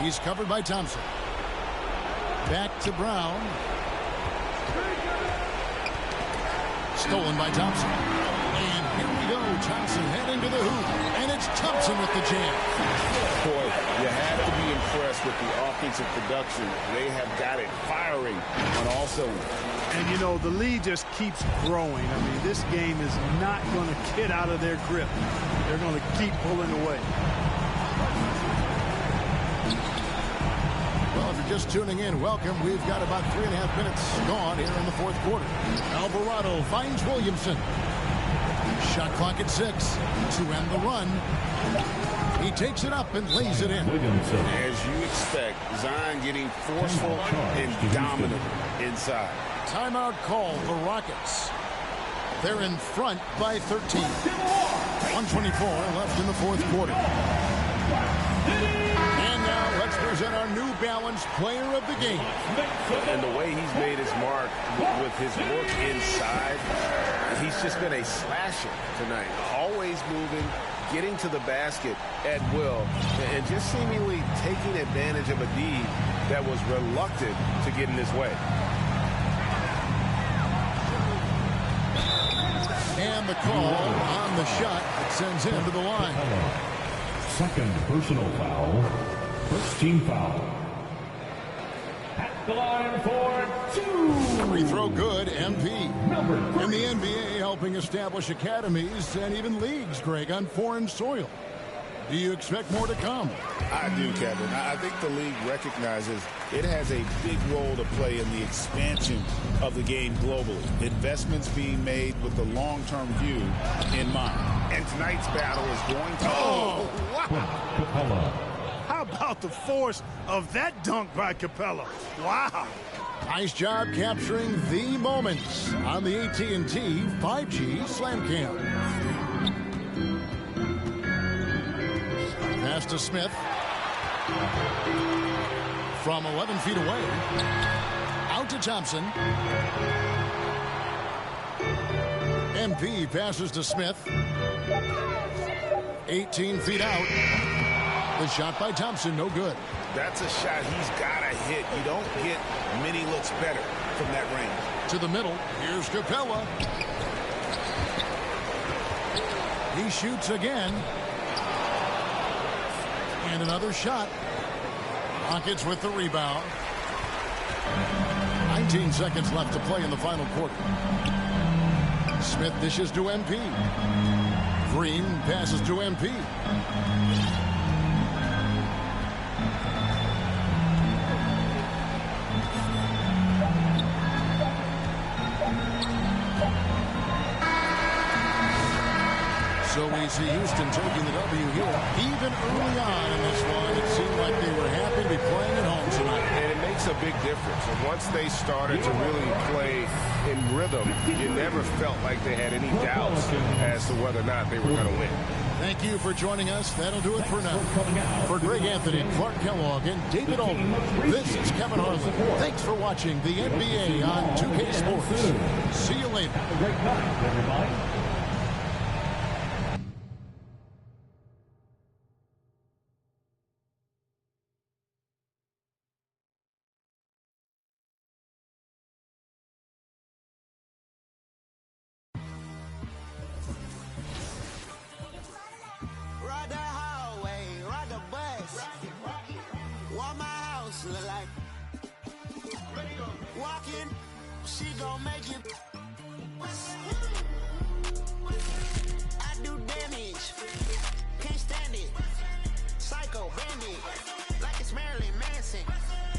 He's covered by Thompson. Back to Brown. Stolen by Thompson. And here we go. Thompson heading to the hoop. And it's Thompson with the jam. Boy, you have to be impressed with the offensive production. They have got it firing on all cylinders. And, you know, the lead just keeps growing. I mean, this game is not going to get out of their grip. They're going to keep pulling away. Well, if you're just tuning in, welcome. We've got about 3.5 minutes gone here in the 4th quarter. Alvarado finds Williamson. Shot clock at 6 to end the run. He takes it up and lays it in. As you expect, Zion getting forceful and dominant inside. Timeout call, the Rockets. They're in front by 13. 124 left in the 4th quarter. And now let's present our New Balance player of the game. And the way he's made his mark with his work inside, he's just been a slasher tonight. Always moving, getting to the basket at will, and just seemingly taking advantage of a D that was reluctant to get in his way. And the call on the shot that sends him to the line. Second personal foul. First team foul. At the line for 2. Free throw good, MP. In the NBA, helping establish academies and even leagues, Greg, on foreign soil. Do you expect more to come? I do, Kevin. I think the league recognizes it has a big role to play in the expansion of the game globally. Investments being made with the long-term view in mind. And tonight's battle is going to... Oh, wow. Capella. How about the force of that dunk by Capella? Wow. Nice job capturing the moments on the AT&T 5G Slam Cam. Pass to Smith. From 11 feet away. Out to Thompson. MP passes to Smith. 18 feet out. The shot by Thompson, no good. That's a shot he's got to hit. You don't get many looks better from that range. To the middle. Here's Capella. He shoots again. And another shot. Rockets with the rebound. 19 seconds left to play in the final quarter. Smith dishes to MP. Green passes to MP. So we you see Houston taking the W here. Even early on in this one, it seemed like they were happy to be playing at home tonight. And it makes a big difference. And once they started to really play in rhythm, you never felt like they had any doubts as to whether or not they were going to win. Thank you for joining us. That'll do it for now. For Greg Anthony, Clark Kellogg, and David Aldridge, this is Kevin Harlan. Thanks for watching the NBA on 2K Sports. See you later. Have a great night, everybody. Ride the highway, ride the bus. What my house look like? Walking, she gon' make you. I do damage, can't stand it. Psycho bandit, like it's Marilyn Manson.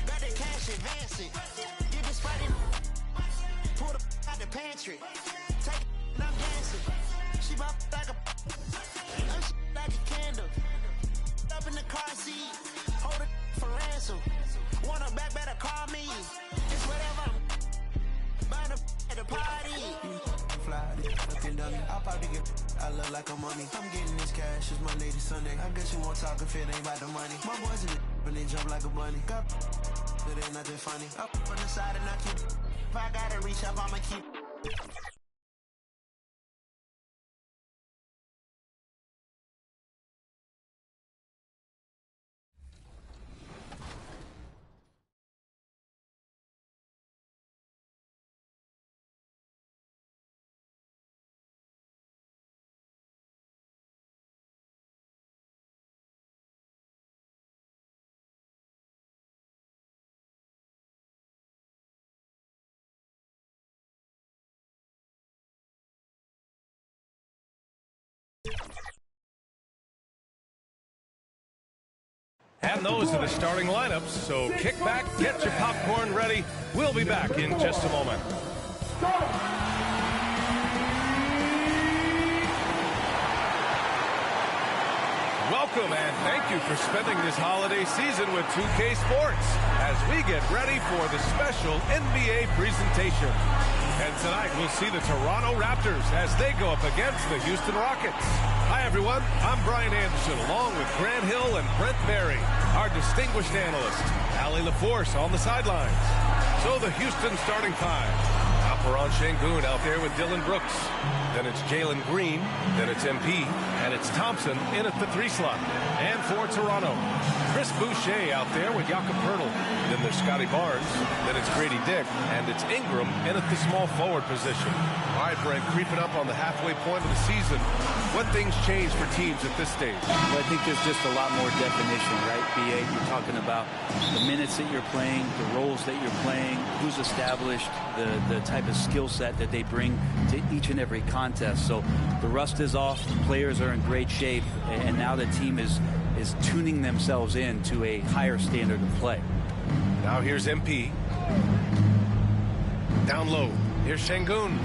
Got the cash advancing. Get this fighting. Pull the out the pantry. Take it, I'm dancing. She bop like a. Like a candle, up in the car seat, hold it for ransom. Want her back, better call me. It's whatever. Burn at the party. Fly, looking dummy. I'll probably get. I look like a mummy. I'm getting this cash. It's my lady Sunday. I guess you won't talk if it ain't about the money. My boys in the when they jump like a bunny. Got it ain't nothing funny. Up on the side and I keep. If I gotta reach up, I'ma keep. And those are the starting lineups, so kick back, get your popcorn ready. We'll be back in just a moment. Welcome and thank you for spending this holiday season with 2K Sports as we get ready for the special NBA presentation. And tonight we'll see the Toronto Raptors as they go up against the Houston Rockets. Hi everyone, I'm Brian Anderson along with Grant Hill and Brent Barry, our distinguished analyst, Allie LaForce on the sidelines. So the Houston starting five. Alperen Sengun out there with Dylan Brooks. Then it's Jalen Green. Then it's MP. And it's Thompson in at the 3 slot. And for Toronto, Chris Boucher out there with Jakob Poeltl. Then there's Scotty Barnes. Then it's Grady Dick. And it's Ingram in at the small forward position. All right, Brent, creeping up on the halfway point of the season. What things change for teams at this stage? Well, I think there's just a lot more definition, right, B.A.? You're talking about the minutes that you're playing, the roles that you're playing, who's established, the type of skill set that they bring to each and every contest. So the rust is off, the players are in great shape, and now the team is tuning themselves in to a higher standard of play. Now here's MP. Down low. Here's Sengun.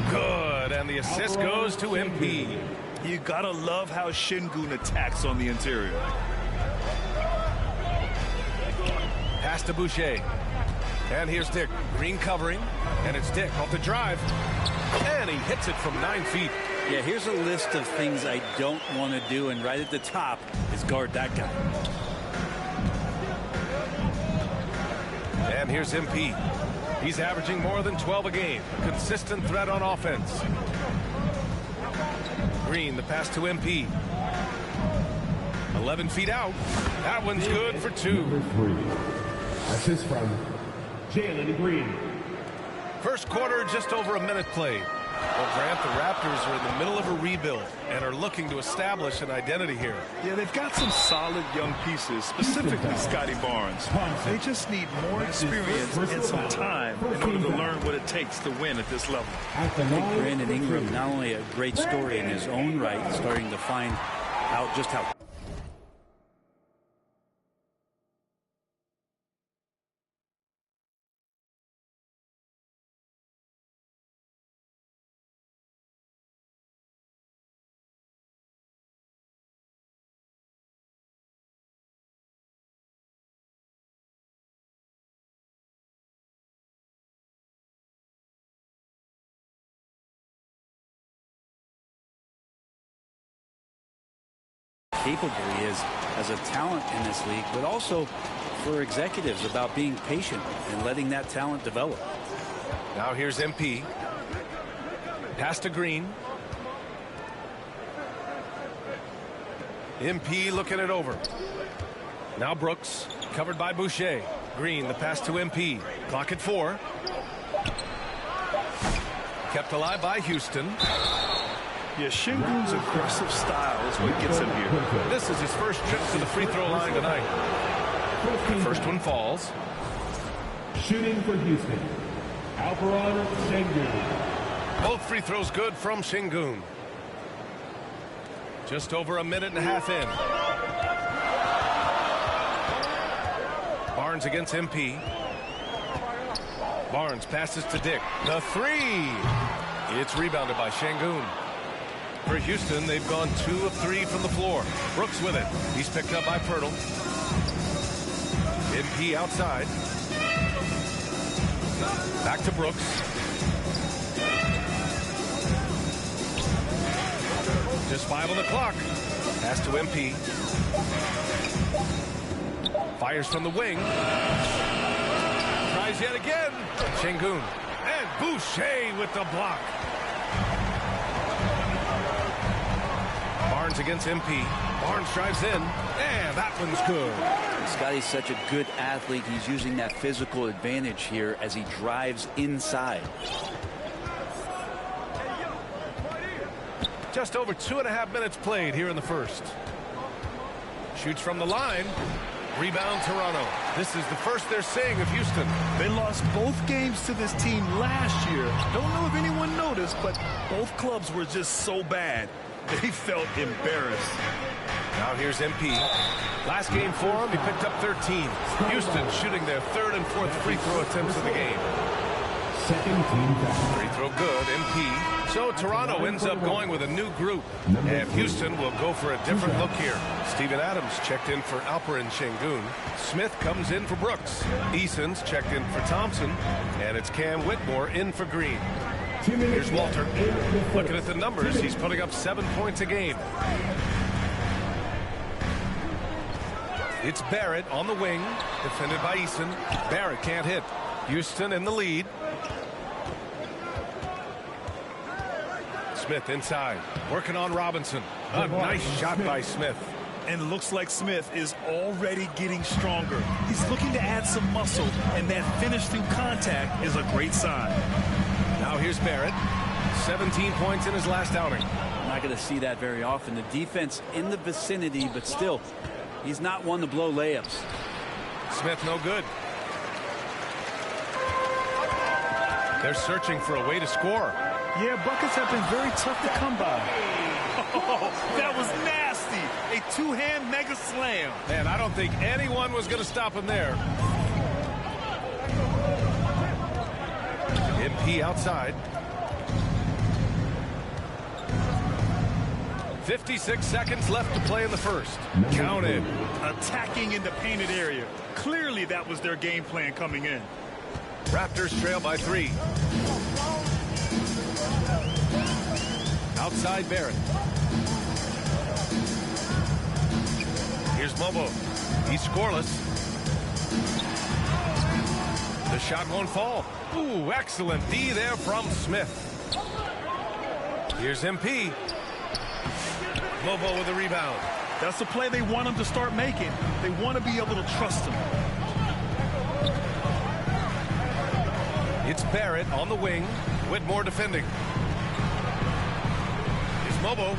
Good, and the assist goes to MP. You gotta love how Sengun attacks on the interior. Pass to Boucher. And here's Dick. Green covering. And it's Dick off the drive. And he hits it from 9 feet. Yeah, here's a list of things I don't want to do, and right at the top is guard that guy. And here's MP. He's averaging more than 12 a game. Consistent threat on offense. Green, the pass to MP. 11 feet out. That one's good for 2. Number 3. Assist from Jalen Green. First quarter, just over a minute played. Well, Grant, the Raptors are in the middle of a rebuild and are looking to establish an identity here. Yeah, they've got some solid young pieces, specifically Scotty Barnes. They just need more experience and some time in order to learn what it takes to win at this level. I think Brandon Ingram, not only a great story in his own right, starting to find out just how capable he is as a talent in this league, but also for executives about being patient and letting that talent develop. Now here's MP. Pass to Green. MP looking it over. Now Brooks, covered by Boucher. Green, the pass to MP. Clock at 4. Kept alive by Houston. Yeah, Şengün's aggressive style is what gets him here. This is his first trip to the free throw line tonight. The first one falls. Shooting for Houston, Alperen Şengün. Both free throws good from Şengün. Just over a minute and a half in. Barnes against MP. Barnes passes to Dick. The 3. It's rebounded by Şengün. For Houston, they've gone 2 of 3 from the floor. Brooks with it. He's picked up by Pirtle. MP outside. Back to Brooks. Just 5 on the clock. Pass to MP. Fires from the wing. Tries yet again. Şengün. And Boucher with the block. Barnes against MP. Barnes drives in. And that one's good. Scotty's such a good athlete. He's using that physical advantage here as he drives inside. Just over 2.5 minutes played here in the first. Shoots from the line. Rebound Toronto. This is the first they're seeing of Houston. They lost both games to this team last year. Don't know if anyone noticed, but both clubs were just so bad. They felt embarrassed. Now here's MP. Last game for him, he picked up 13. Houston shooting their 3rd and 4th free throw attempts of the game. Second team foul. Free throw good, MP. So Toronto ends up going with a new group. And Houston will go for a different look here. Steven Adams checked in for Alperen Şengün. Smith comes in for Brooks. Eason's checked in for Thompson. And it's Cam Whitmore in for Green. Here's Walter. Looking at the numbers, he's putting up 7 points a game. It's Barrett on the wing, defended by Eason. Barrett can't hit. Houston in the lead. Smith inside, working on Robinson. A nice shot by Smith. And looks like Smith is already getting stronger. He's looking to add some muscle, and that finish through contact is a great sign. Now here's Barrett. 17 points in his last outing. Not going to see that very often. The defense in the vicinity, but still, he's not one to blow layups. Smith no good. They're searching for a way to score. Yeah, buckets have been very tough to come by. Oh, that was nasty. A two-hand mega slam. Man, I don't think anyone was going to stop him there. MP outside. 56 seconds left to play in the first. Counted. Attacking in the painted area. Clearly that was their game plan coming in. Raptors trail by 3. Outside Barrett. Here's Mobo. He's scoreless. The shot won't fall. Ooh, excellent D there from Smith. Here's MP. Mobo with a rebound. That's the play they want him to start making. They want to be able to trust him. It's Barrett on the wing. Whitmore defending. Here's Mobo.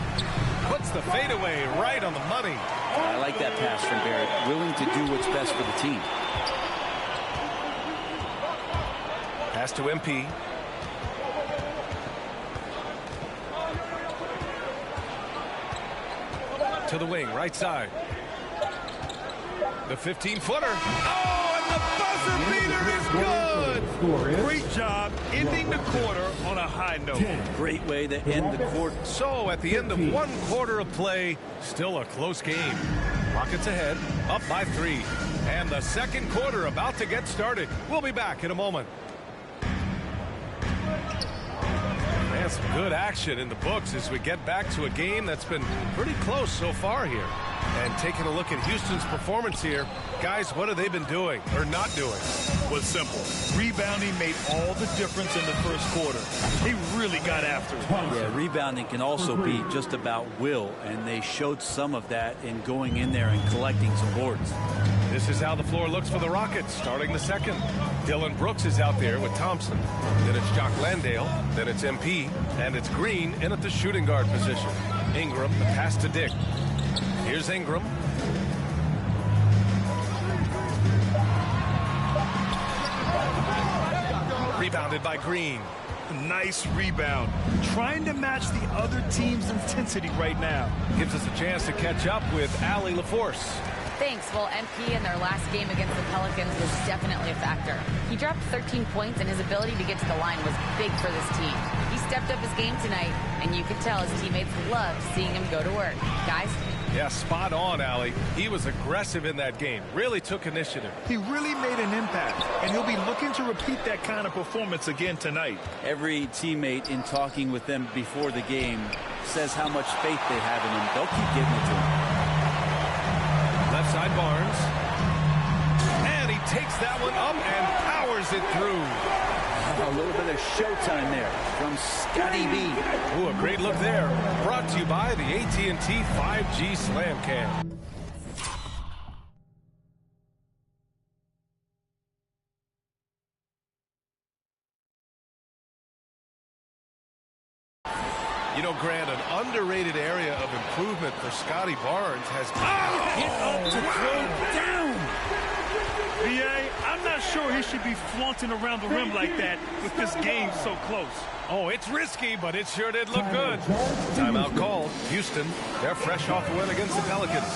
Puts the fadeaway right on the money. I like that pass from Barrett. Willing to do what's best for the team. Pass to MP. To the wing, right side. The 15-footer. Oh, and the buzzer beater is good. Great job ending the quarter on a high note. Great way to end the quarter. So at the end of 1 quarter of play, still a close game. Rockets ahead, up by 3. And the second quarter about to get started. We'll be back in a moment. Some good action in the books as we get back to a game that's been pretty close so far here. And taking a look at Houston's performance here, guys, what have they been doing or not doing? Was simple. Rebounding made all the difference in the first quarter. He really got after it. Yeah, rebounding can also be just about will, and they showed some of that in going in there and collecting some boards. This is how the floor looks for the Rockets starting the second. Dylan Brooks is out there with Thompson. Then it's Jock Landale. Then it's MP. And it's Green in at the shooting guard position. Ingram, the pass to Dick. Here's Ingram. Rebounded by Green. Nice rebound. Trying to match the other team's intensity right now. Gives us a chance to catch up with Allie LaForce. Thanks. Well, MP in their last game against the Pelicans was definitely a factor. He dropped 13 points, and his ability to get to the line was big for this team. He stepped up his game tonight, and you could tell his teammates loved seeing him go to work. Guys? Yeah, spot on, Allie. He was aggressive in that game. Really took initiative. He really made an impact, and he'll be looking to repeat that kind of performance again tonight. Every teammate in talking with them before the game says how much faith they have in him. They'll keep giving it to him. Left side Barnes. And he takes that one up and powers it through. A little bit of showtime there from Scotty B. Ooh, a great look there. Brought to you by the AT&T 5G Slam Cam. You know, Grant, an underrated area of improvement for Scotty Barnes has hit up to throw down. B.A., I'm not sure he should be flaunting around the rim like that with this game so close. Oh, it's risky, but it sure did look good. Timeout called. Houston, they're fresh off the win against the Pelicans.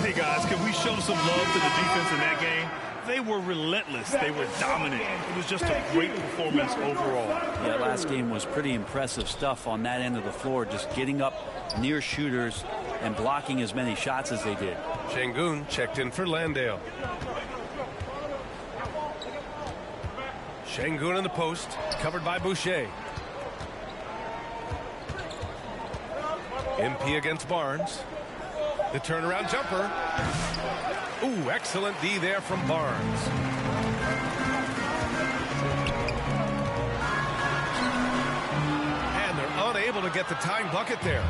Hey, guys, can we show some love to the defense in that game? They were relentless. They were dominant. It was just a great performance overall. Yeah, last game was pretty impressive stuff on that end of the floor, just getting up near shooters and blocking as many shots as they did. Şengün checked in for Landale. Şengün in the post, covered by Boucher. MP against Barnes. The turnaround jumper. Ooh, excellent D there from Barnes. And they're unable to get the tying bucket there.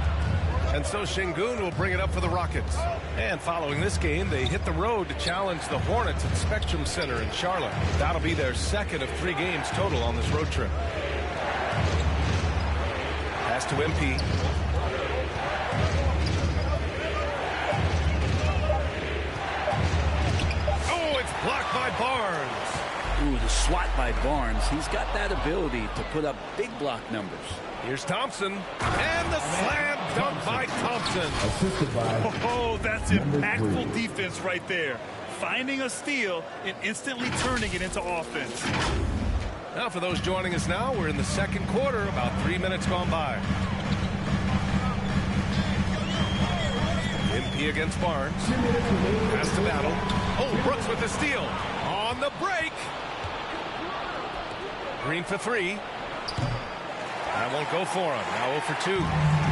And so Şengün will bring it up for the Rockets. And following this game, they hit the road to challenge the Hornets at Spectrum Center in Charlotte. That'll be their second of 3 games total on this road trip. Pass to MP. Oh, it's blocked by Barnes. Ooh, the swat by Barnes. He's got that ability to put up big block numbers. Here's Thompson, and the slam dunk by Thompson. Oh, that's impactful defense right there. Finding a steal and instantly turning it into offense. Now for those joining us now, we're in the second quarter, about 3 minutes gone by. MP against Barnes. Pass to Battle. Oh, Brooks with the steal. On the break. Green for 3. That won't go for him. Now 0 for 2.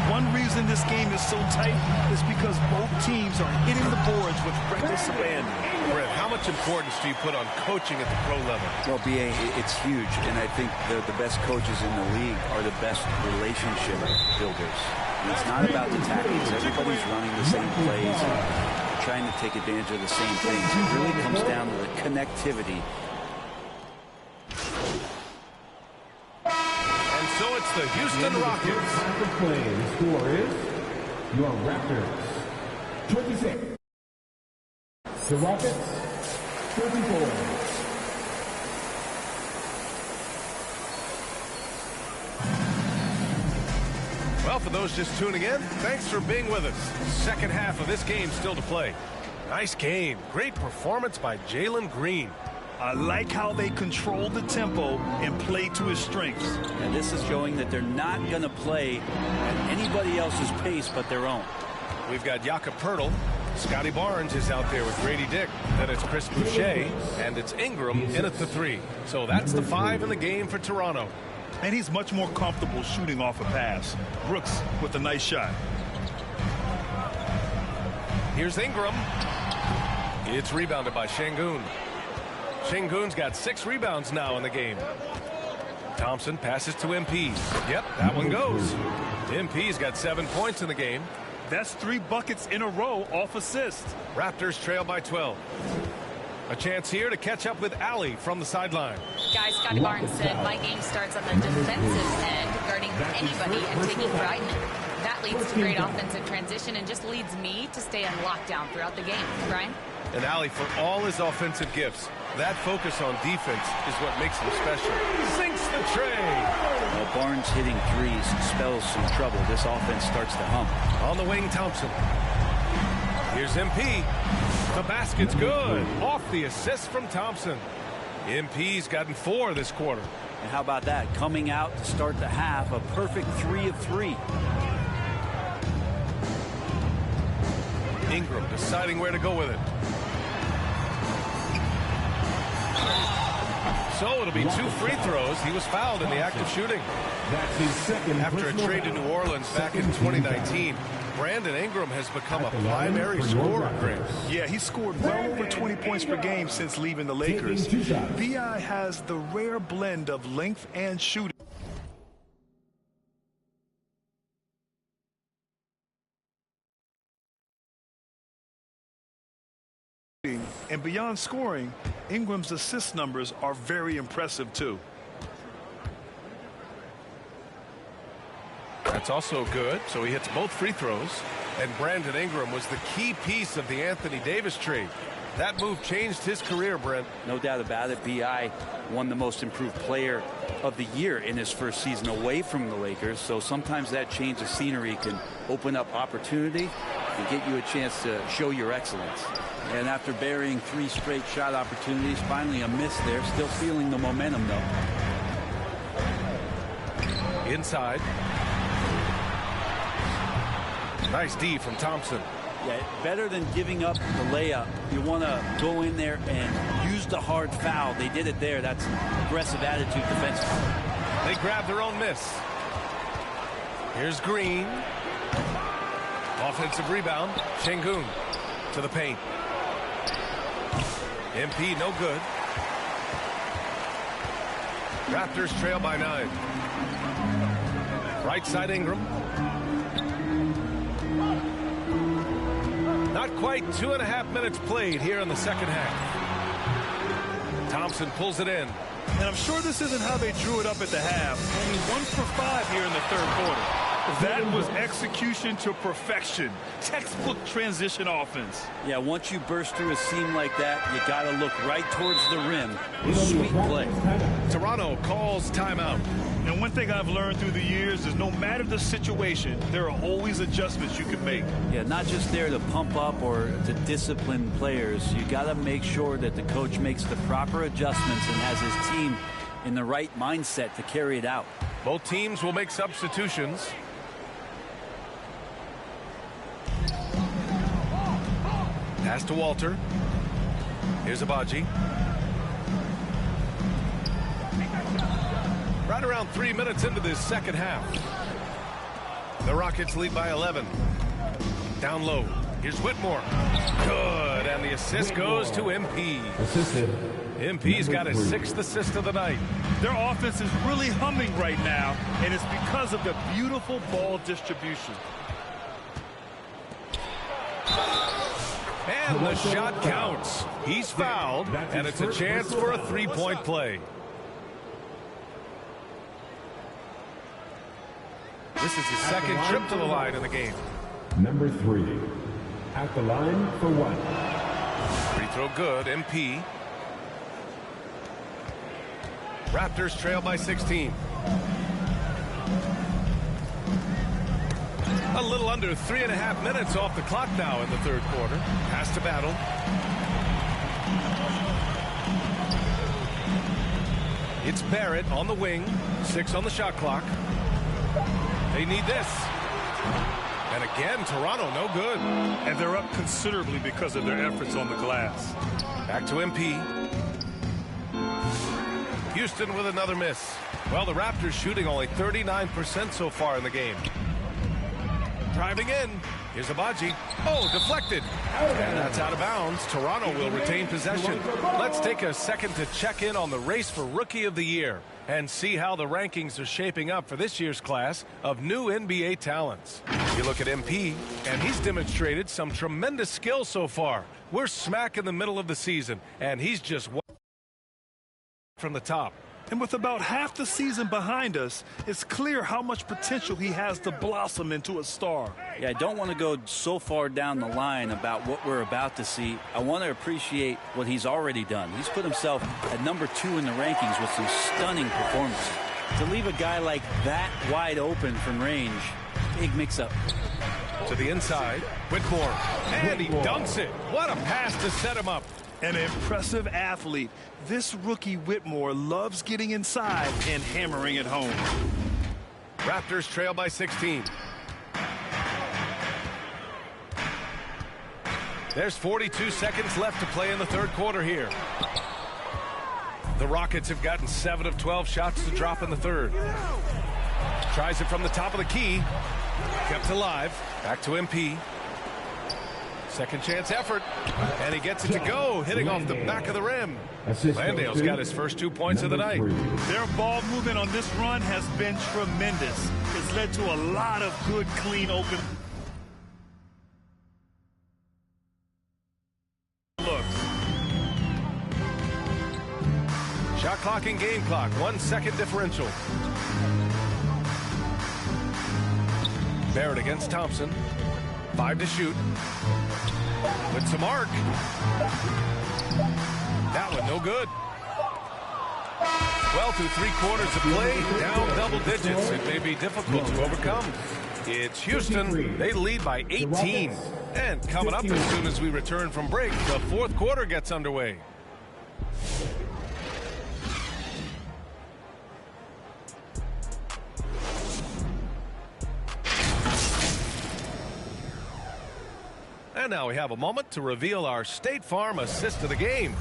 One reason this game is so tight is because both teams are hitting the boards with reckless abandon. Brett, how much importance do you put on coaching at the pro level? Well, B.A., it's huge, and I think the best coaches in the league are the best relationship builders. And it's not about the tactics. Everybody's running the same plays and trying to take advantage of the same things. It really comes down to the connectivity. So it's the Houston Rockets. The score is your Raptors 26. The Rockets 34. Well, for those just tuning in, thanks for being with us. Second half of this game still to play. Nice game. Great performance by Jalen Green. I like how they control the tempo and play to his strengths. And this is showing that they're not going to play at anybody else's pace but their own. We've got Jakob Poeltl. Scotty Barnes is out there with Grady Dick. Then it's Chris Boucher, and it's Ingram in at the 3. So that's the 5 in the game for Toronto. And he's much more comfortable shooting off a pass. Brooks with a nice shot. Here's Ingram. It's rebounded by Şengün. Şengün's got 6 rebounds now in the game. Thompson passes to MP. Yep, that one goes. MP's got 7 points in the game. That's 3 buckets in a row off assist. Raptors trail by 12. A chance here to catch up with Allie from the sideline. Guys, Scotty Barnes said my game starts on the defensive end, guarding anybody and taking pride in it. That leads to great offensive transition and just leads me to stay on lockdown throughout the game. Brian? And Allie, for all his offensive gifts, that focus on defense is what makes him special. Sinks the tray. Well, Barnes hitting threes spells some trouble. This offense starts to hum. On the wing, Thompson. Here's MP. The basket's good. Off the assist from Thompson. MP's gotten 4 this quarter. And how about that? Coming out to start the half, a perfect 3 of 3. Ingram deciding where to go with it. So it'll be 2 free throws. He was fouled in the act of shooting. That's his second. After a trade to New Orleans back in 2019, Brandon Ingram has become a primary scorer, Greg. Yeah, he scored well over 20 points per game since leaving the Lakers. B.I. has the rare blend of length and shooting. And beyond scoring, Ingram's assist numbers are very impressive too. That's also good. So he hits both free throws. And Brandon Ingram was the key piece of the Anthony Davis trade. That move changed his career, Brent. No doubt about it. B.I. won the most improved player of the year in his first season away from the Lakers. So sometimes that change of scenery can open up opportunity and get you a chance to show your excellence. And after burying 3 straight shot opportunities, finally a miss there. Still feeling the momentum, though. Inside. Nice D from Thompson. Yeah, better than giving up the layup. You want to go in there and use the hard foul. They did it there. That's aggressive attitude defensively. They grab their own miss. Here's Green. Offensive rebound. Şengün to the paint. MP no good. Raptors trail by 9. Right side Ingram. Not quite 2.5 minutes played here in the second half. Thompson pulls it in. And I'm sure this isn't how they drew it up at the half. Only 1 for 5 here in the third quarter. That was execution to perfection. Textbook transition offense. Yeah, once you burst through a seam like that, you got to look right towards the rim. Sweet play. Toronto calls timeout. And one thing I've learned through the years is no matter the situation, there are always adjustments you can make. Yeah, not just there to pump up or to discipline players. You got to make sure that the coach makes the proper adjustments and has his team in the right mindset to carry it out. Both teams will make substitutions. Pass to Walter. Here's Agbaji. Right around 3 minutes into this second half. The Rockets lead by 11. Down low. Here's Whitmore. Good. And the assist goes to MP. MP's got his 6th assist of the night. Their offense is really humming right now, and it's because of the beautiful ball distribution. And the shot counts. He's fouled, and it's a chance for a 3-point play. This is his second trip to the line in the game. Number 3. At the line for 1. Free throw good. MP. Raptors trail by 16. A little under 3.5 minutes off the clock now in the third quarter. Pass to Battle. It's Barrett on the wing. 6 on the shot clock. They need this. And again, Toronto no good. And they're up considerably because of their efforts on the glass. Back to MP. Houston with another miss. Well, the Raptors shooting only 39% so far in the game. Driving in. Here's Agbaji. Oh, deflected. And that's out of bounds. Toronto will retain possession. Let's take a second to check in on the race for Rookie of the Year and see how the rankings are shaping up for this year's class of new NBA talents. You look at MP, and he's demonstrated some tremendous skill so far. We're smack in the middle of the season, and he's just from the top. And with about half the season behind us, it's clear how much potential he has to blossom into a star. Yeah, I don't want to go so far down the line about what we're about to see. I want to appreciate what he's already done. He's put himself at number 2 in the rankings with some stunning performances. To leave a guy like that wide open from range, big mix-up. To the inside, Whitmore, and he dunks it. What a pass to set him up. An impressive athlete. This rookie Whitmore loves getting inside and hammering it home. Raptors trail by 16. There's 42 seconds left to play in the third quarter here. The Rockets have gotten 7 of 12 shots to drop in the third. Tries it from the top of the key. Kept alive. Back to MP. Second chance effort, and he gets it to go, hitting off the back of the rim. Landale's got his first 2 points of the night. Their ball movement on this run has been tremendous. It's led to a lot of good, clean, open looks. Shot clock and game clock, 1 second differential. Barrett against Thompson. 5 to shoot. With some arc. That one no good. Well, through 3 quarters of play, down double digits. It may be difficult to overcome. It's Houston. They lead by 18. And coming up as soon as we return from break, the fourth quarter gets underway. And now we have a moment to reveal our State Farm assist of the game.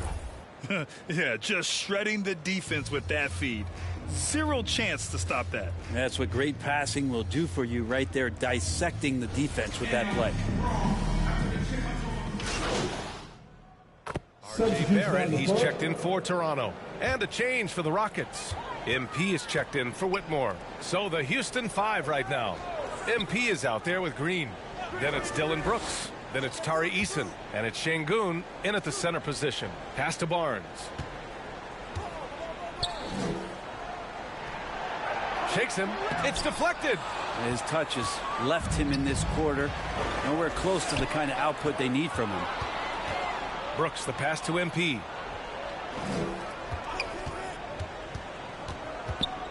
Yeah, just shredding the defense with that feed. Zero chance to stop that. That's what great passing will do for you right there, dissecting the defense with that play. R.J. Barrett, he's checked in for Toronto. And a change for the Rockets. MP is checked in for Whitmore. So the Houston 5 right now. MP is out there with Green. Then it's Dillon Brooks. Then it's Tari Eason, and it's Şengün in at the center position. Pass to Barnes. Shakes him. It's deflected. His touch has left him in this quarter. Nowhere close to the kind of output they need from him. Brooks, the pass to MP.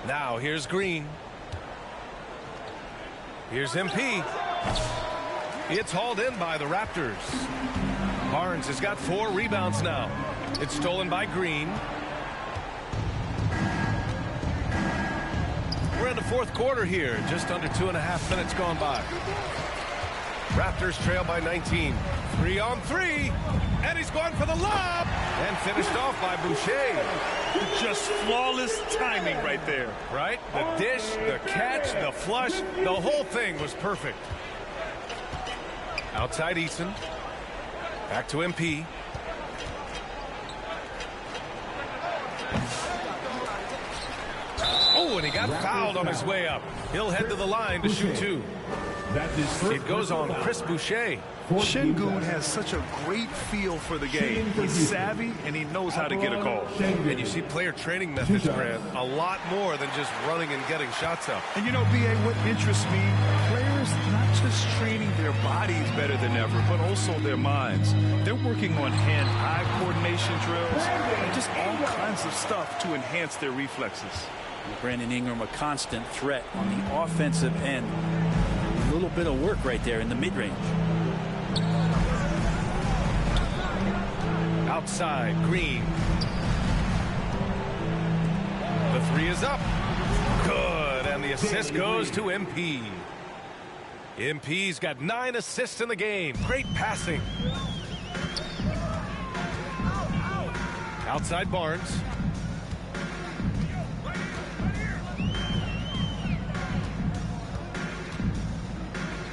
Now here's Green. Here's MP. It's hauled in by the Raptors. Barnes has got 4 rebounds now. It's stolen by Green. We're in the fourth quarter here. Just under 2.5 minutes gone by. Raptors trail by 19. 3 on 3. And he's going for the lob. And finished off by Boucher. Just flawless timing right there. Right? The dish, the catch, the flush. The whole thing was perfect. Outside Eason. Back to MP. Oh, and he got fouled on his way up. He'll head to the line to shoot 2. It goes on Chris Boucher. Şengün has such a great feel for the game. He's savvy, and he knows how to get a call. And you see player training methods, Grant, a lot more than just running and getting shots up. And you know, B.A., what interests me, players not just training their bodies better than ever, but also their minds. They're working on hand-eye coordination drills and just all kinds of stuff to enhance their reflexes. Brandon Ingram, a constant threat on the offensive end. A little bit of work right there in the mid-range. Outside, Green. The 3 is up. Good, and the assist goes to MP. MP's got 9 assists in the game. Great passing. Outside Barnes.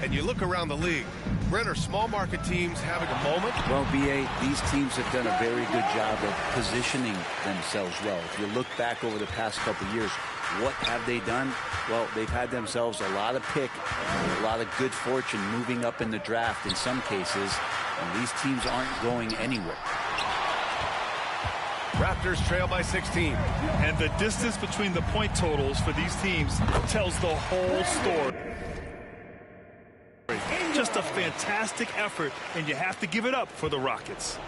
And And you look around the league, Brent, are small market teams having a moment? Well, B.A., these teams have done a very good job of positioning themselves well. If you look back over the past couple of years, what have they done? Well, they've had themselves a lot of pick, a lot of good fortune moving up in the draft in some cases, and these teams aren't going anywhere. Raptors trail by 16. And the distance between the point totals for these teams tells the whole story. Just a fantastic effort, and you have to give it up for the Rockets.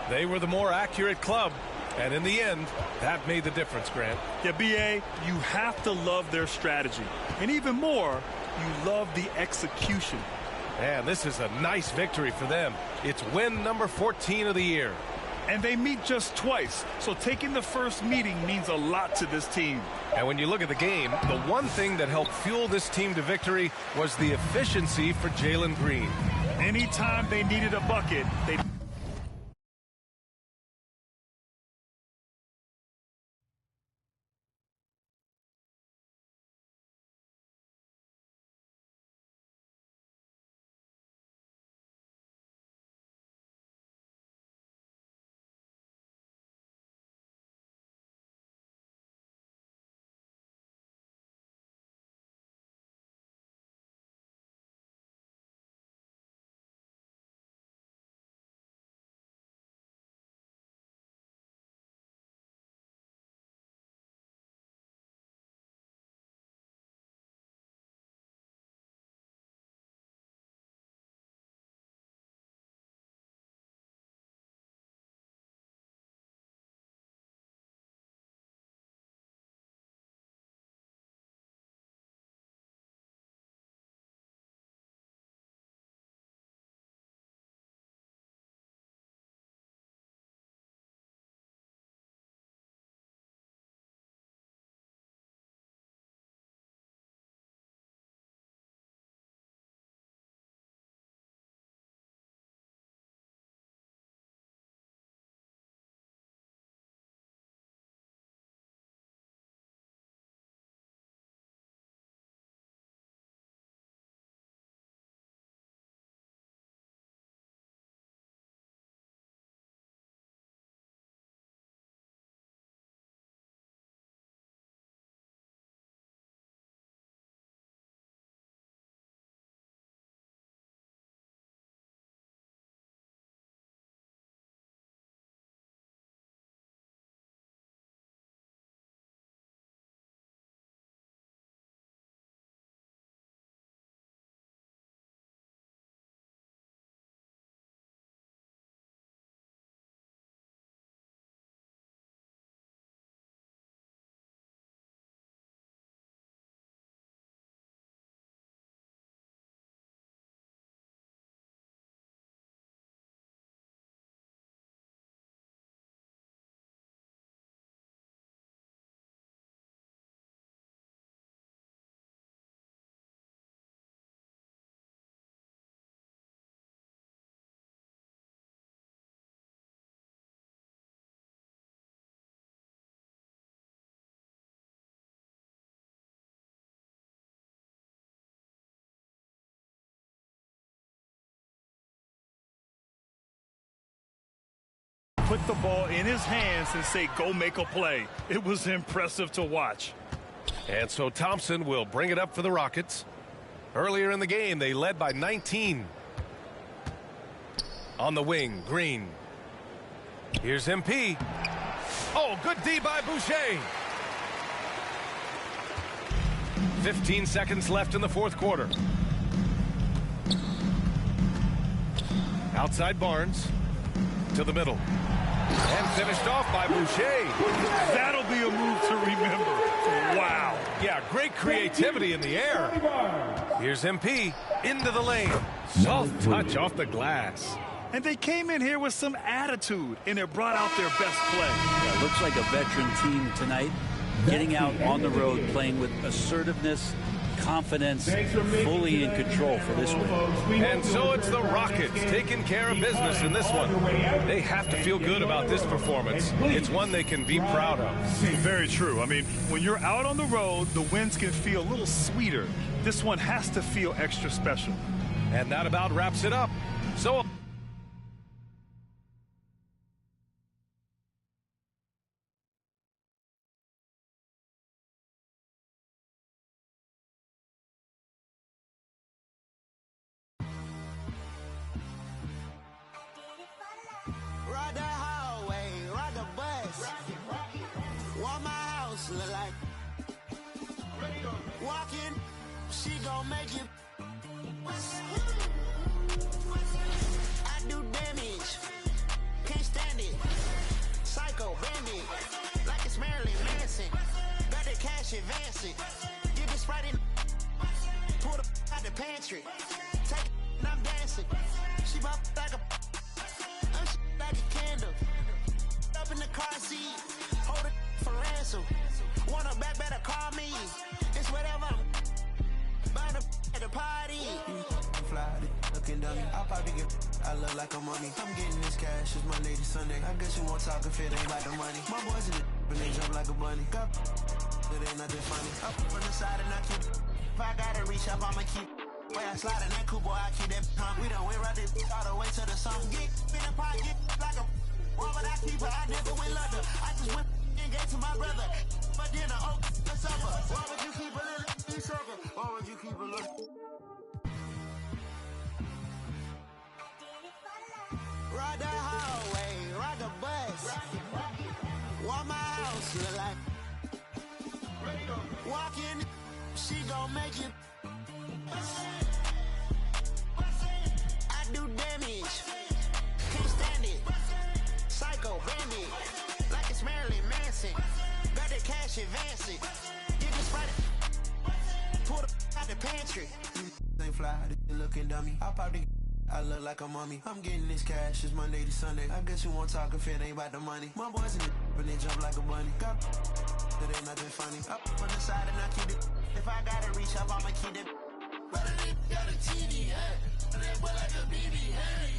They were the more accurate club, and in the end, that made the difference, Grant. Yeah, B.A., you have to love their strategy. And even more, you love the execution. Man, this is a nice victory for them. It's win number 14 of the year. And they meet just twice, so taking the first meeting means a lot to this team. And when you look at the game, the one thing that helped fuel this team to victory was the efficiency for Jalen Green. Anytime they needed a bucket, they... put the ball in his hands and say, go make a play. It was impressive to watch. And so Thompson will bring it up for the Rockets. Earlier in the game, they led by 19. On the wing, Green. Here's MP. Oh, good D by Boucher. 15 seconds left in the fourth quarter. Outside Barnes. To the middle. And finished off by Boucher. That'll be a move to remember. Wow. Yeah, great creativity in the air. Here's MP into the lane. Soft touch off the glass. And they came in here with some attitude, and it brought out their best play. Yeah, looks like a veteran team tonight, getting out on the road, playing with assertiveness, confidence, fully in control for this one. And so it's the Rockets taking care of business in this one. They have to feel good about this performance. It's one they can be proud of. Very true. I mean, when you're out on the road, the wins can feel a little sweeter. This one has to feel extra special. And that about wraps it up. So Ride the hallway, ride the bus. What my house look like. Walking, she gon' make it. I do damage, can't stand it. Psycho bandit, like it's Marilyn Manson. Got the cash advancing. Get the Sprite in, pull the out the pantry. Take it and I'm dancing. She bop like a like a candle. Up in the car seat, hold it for ransom. Want her back, better call me. It's whatever. Bound at the party. Fly, looking dummy. I'll probably get. I look like a mummy. I'm getting this cash. It's Monday to Sunday. I guess you won't talk if it ain't about the money. My boys in the and they jump like a bunny. Got it ain't nothing funny. Up from the side and I keep. If I gotta reach up, I'ma keep. Way I slide in that cool boy, I keep that pump. We done went right this all the way to the sun. Get in the pocket like a. Why would I keep her? I never went London. I just went and gave to my brother. But then the oak the supper. Why would you keep a little sugar? Why would you keep a little? Ride the hallway, ride the bus. What my house look like. Walking, she gon' make it. I do damage, can't stand it. Psycho bandit, like it's Marilyn Manson. Got the cash advancing. Get the Sprite, pull the out the pantry. Ain't fly, this looking dummy. I probably. I look like a mummy. I'm getting this cash. It's Monday to Sunday. I guess you won't talk if it ain't about the money. My boys in the and they jump like a bunny. Got it ain't nothing funny. Up on the side and I keep it. If I gotta reach up, I'ma keep it. But I got a TV, hey. That boy like a BB, hey.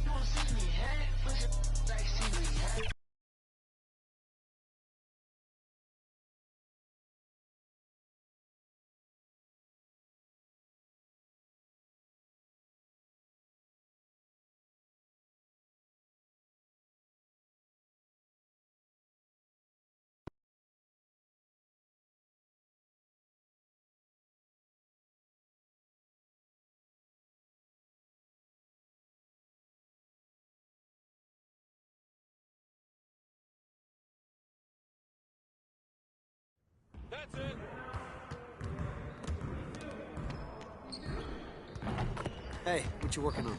You won't see me, hey. But you like see me, hey. That's it. Hey, what you working on?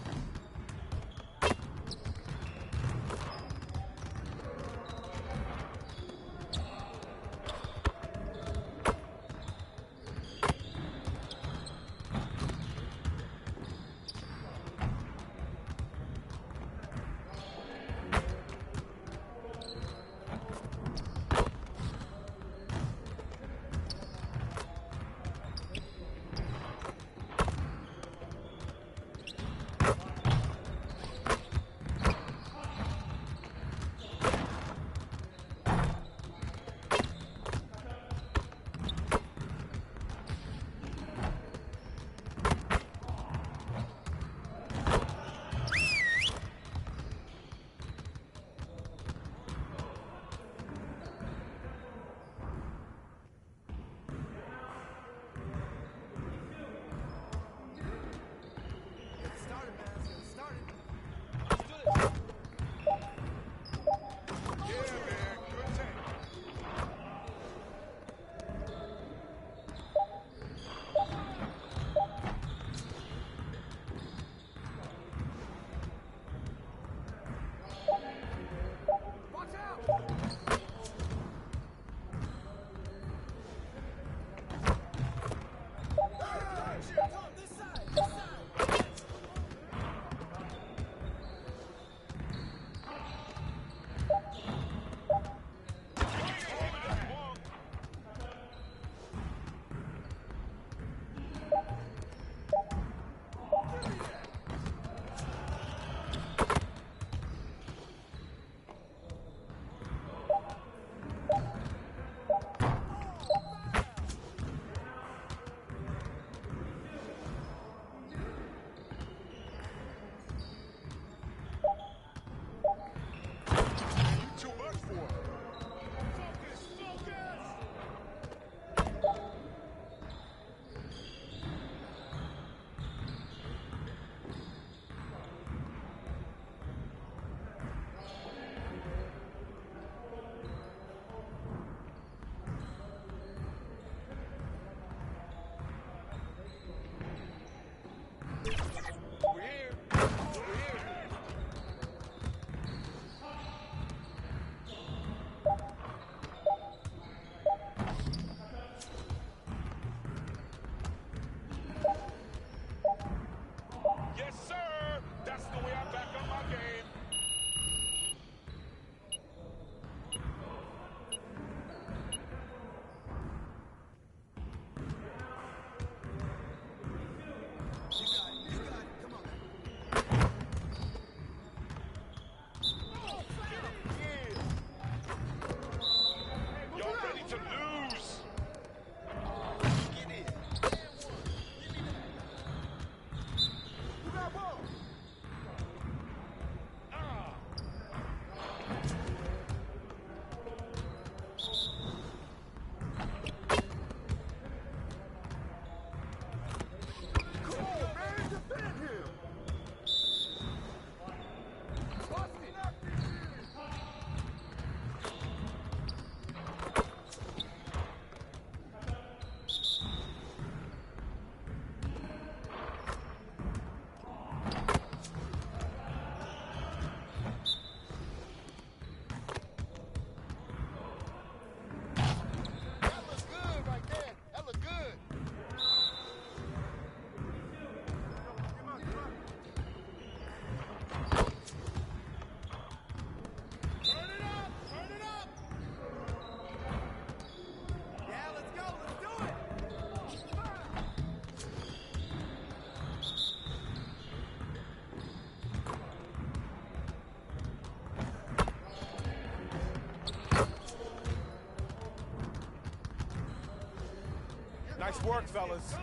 Nice work, fellas.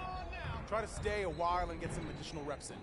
Try to stay a while and get some additional reps in.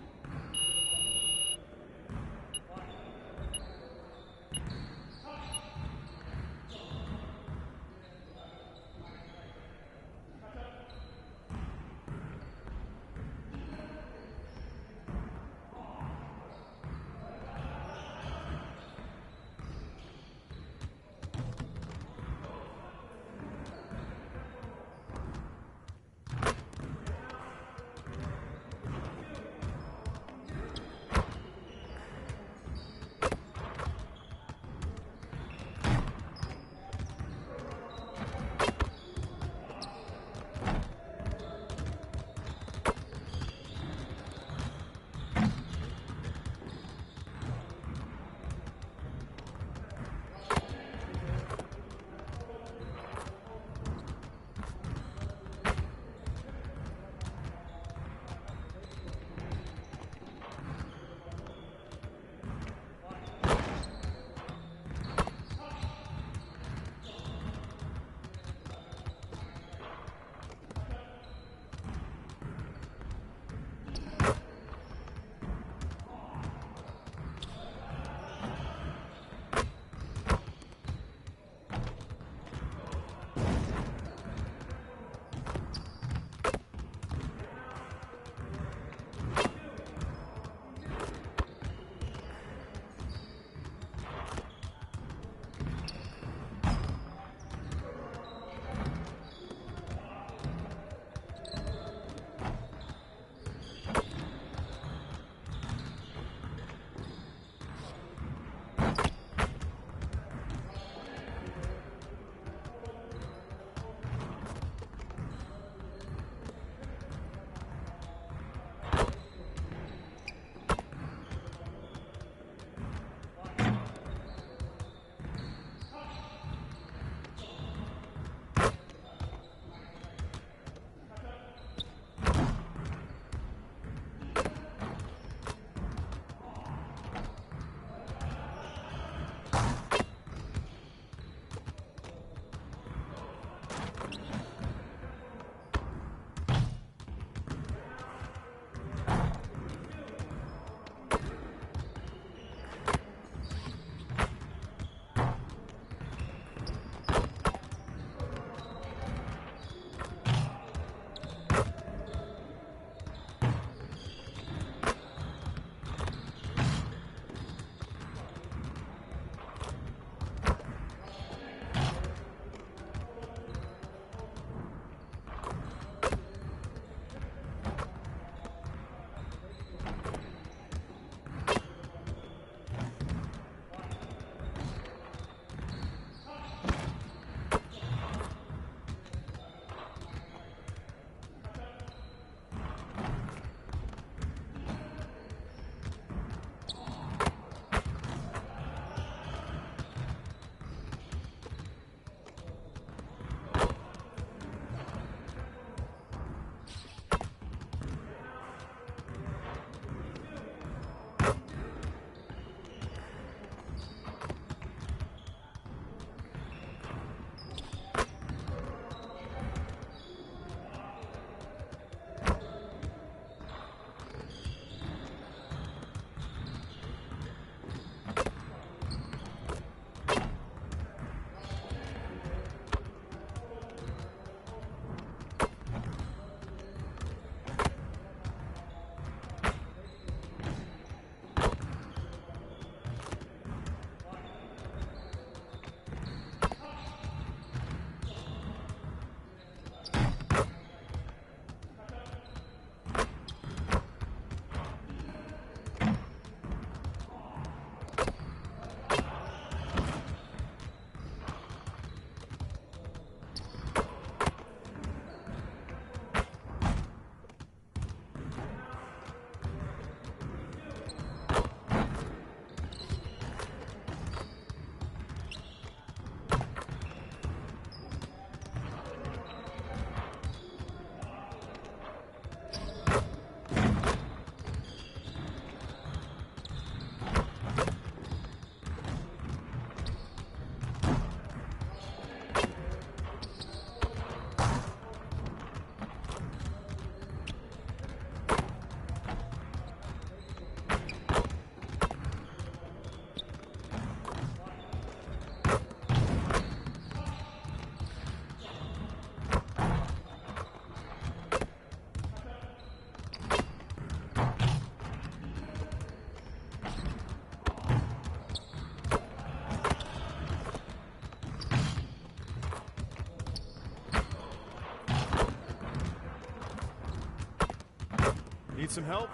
Need some help?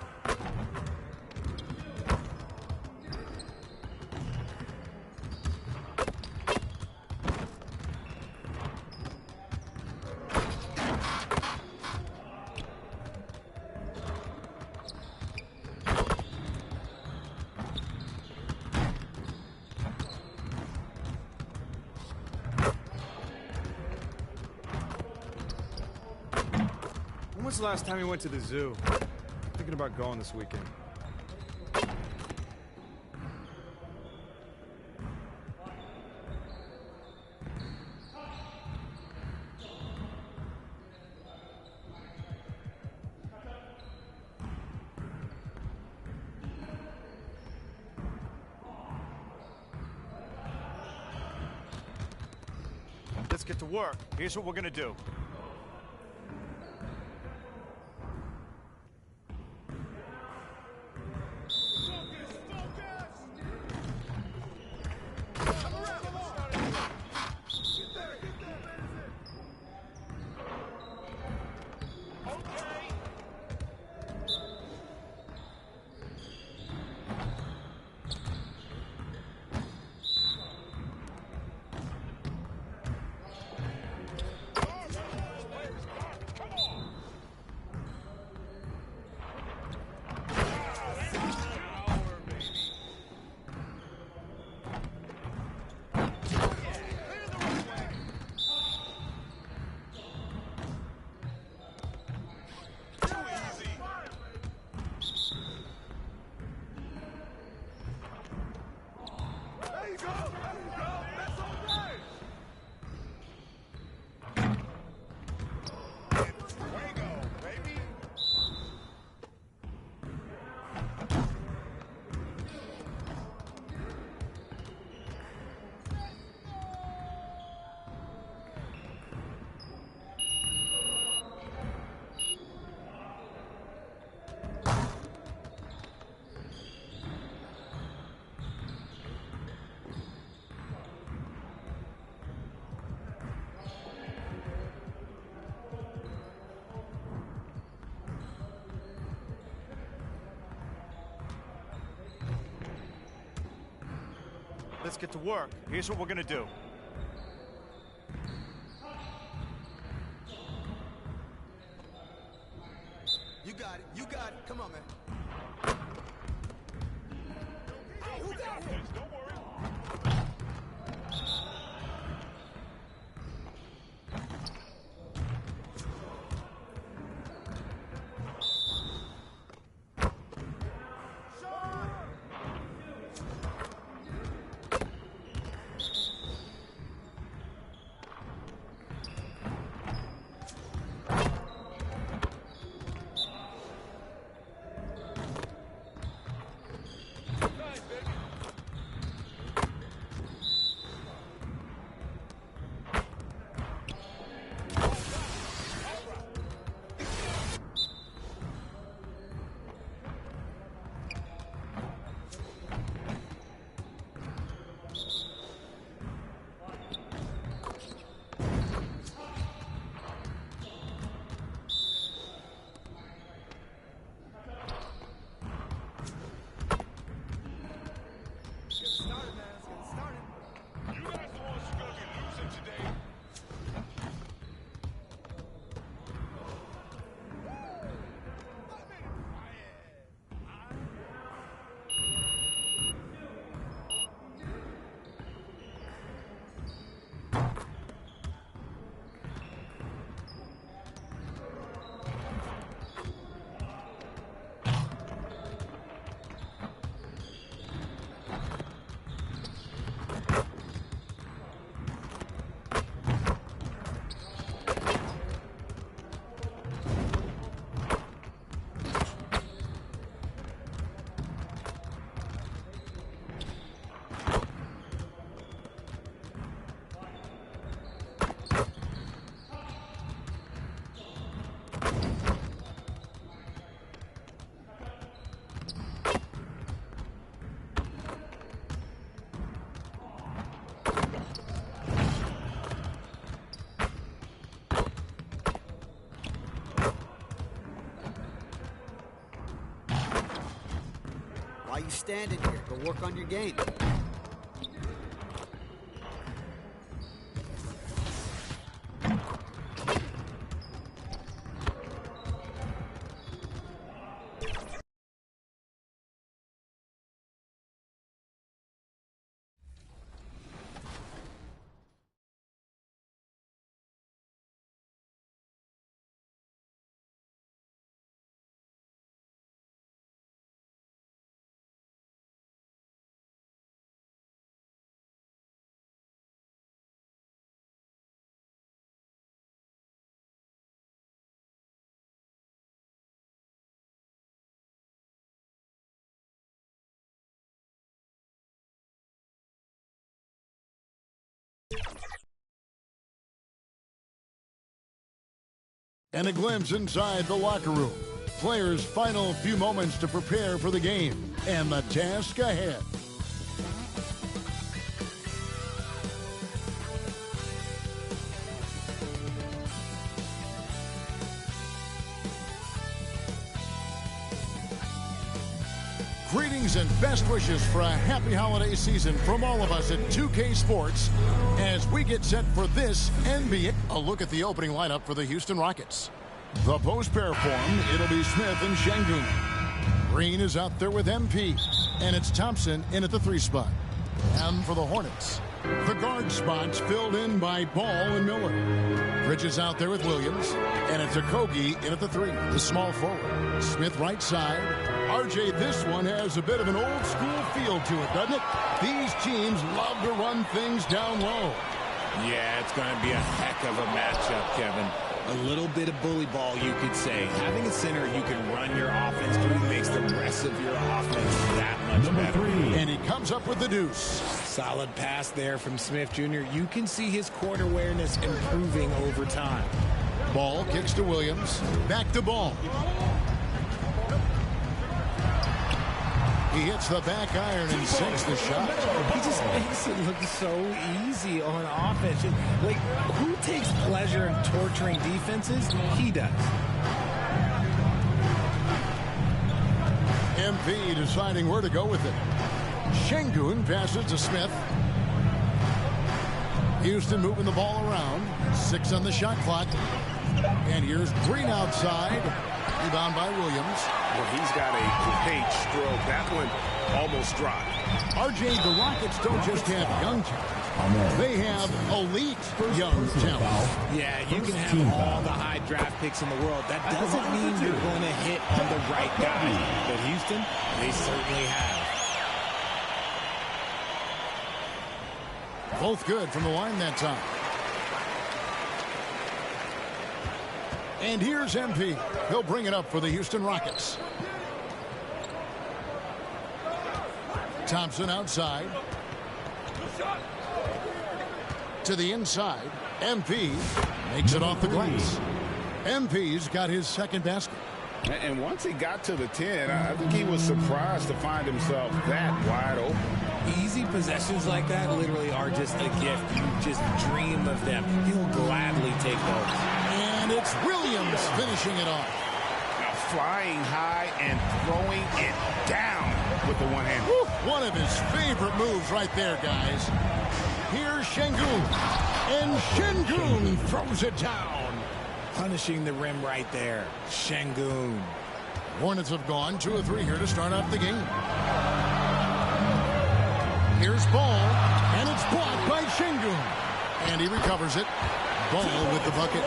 When was the last time you went to the zoo? Thinking about going this weekend. Let's get to work. Here's what we're gonna do. Let's get to work. Here's what we're gonna do. You got it. You got it. Come on, man. Hey, who got him? Don't worry. Why are you standing here? Go work on your game. And a glimpse inside the locker room. Players' final few moments to prepare for the game and the task ahead. Greetings and best wishes for a happy holiday season from all of us at 2K Sports as we get set for this NBA. A look at the opening lineup for the Houston Rockets. The post pair form, it'll be Smith and Şengün. Green is out there with MP, and it's Thompson in at the 3 spot. And for the Hornets, the guard spots filled in by Ball and Miller. Bridges out there with Williams, and it's Okogie in at the 3, the small forward. Smith right side. RJ, this one has a bit of an old school feel to it, doesn't it? These teams love to run things down low. Yeah, it's going to be a heck of a matchup, Kevin. A little bit of bully ball, you could say. Having a center you can run your offense through makes the rest of your offense that much better. And he comes up with the deuce. Solid pass there from Smith Jr. You can see his court awareness improving over time. Ball kicks to Williams. Back to Ball. He hits the back iron and sinks the shot. He just makes it look so easy on offense. Like, who takes pleasure in torturing defenses? He does. MP deciding where to go with it. Şengün passes to Smith. Houston moving the ball around. 6 on the shot clock. And here's Green outside. Rebound by Williams. Well, he's got a great stroke. That one almost dropped. RJ, the Rockets don't just have young talent. They have elite young talent. Yeah, you can have all the high draft picks in the world. That doesn't mean you're going to hit on the right guy. But Houston, they certainly have. Both good from the line that time. And here's MP. He'll bring it up for the Houston Rockets. Thompson outside. To the inside. MP makes it off the glass. MP's got his second basket. And once he got to the 10, I think he was surprised to find himself that wide open. Easy possessions like that literally are just a gift. You just dream of them. He'll gladly take those. And it's Williams finishing it off. Now flying high and throwing it down with the one hand. One of his favorite moves right there, guys. Here's Şengün. And Şengün throws it down. Punishing the rim right there. Şengün. Hornets have gone 2 of 3 here to start off the game. Here's Ball, and it's blocked by Şengün. And he recovers it. Ball with the bucket.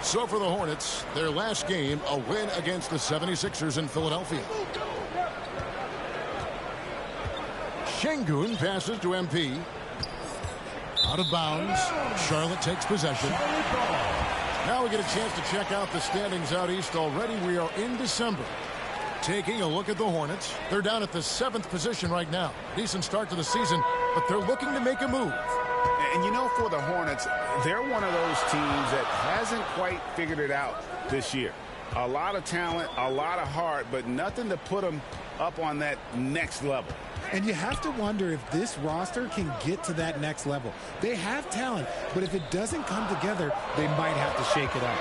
So for the Hornets, their last game, a win against the 76ers in Philadelphia. Şengün passes to MP. Out of bounds. Charlotte takes possession. Now we get a chance to check out the standings out east already. We are in December. Taking a look at the Hornets. They're down at the 7th position right now. Decent start to the season, but they're looking to make a move. And you know, for the Hornets, they're one of those teams that hasn't quite figured it out this year. A lot of talent, a lot of heart, but nothing to put them up on that next level. And you have to wonder if this roster can get to that next level. They have talent, but if it doesn't come together, they might have to shake it up.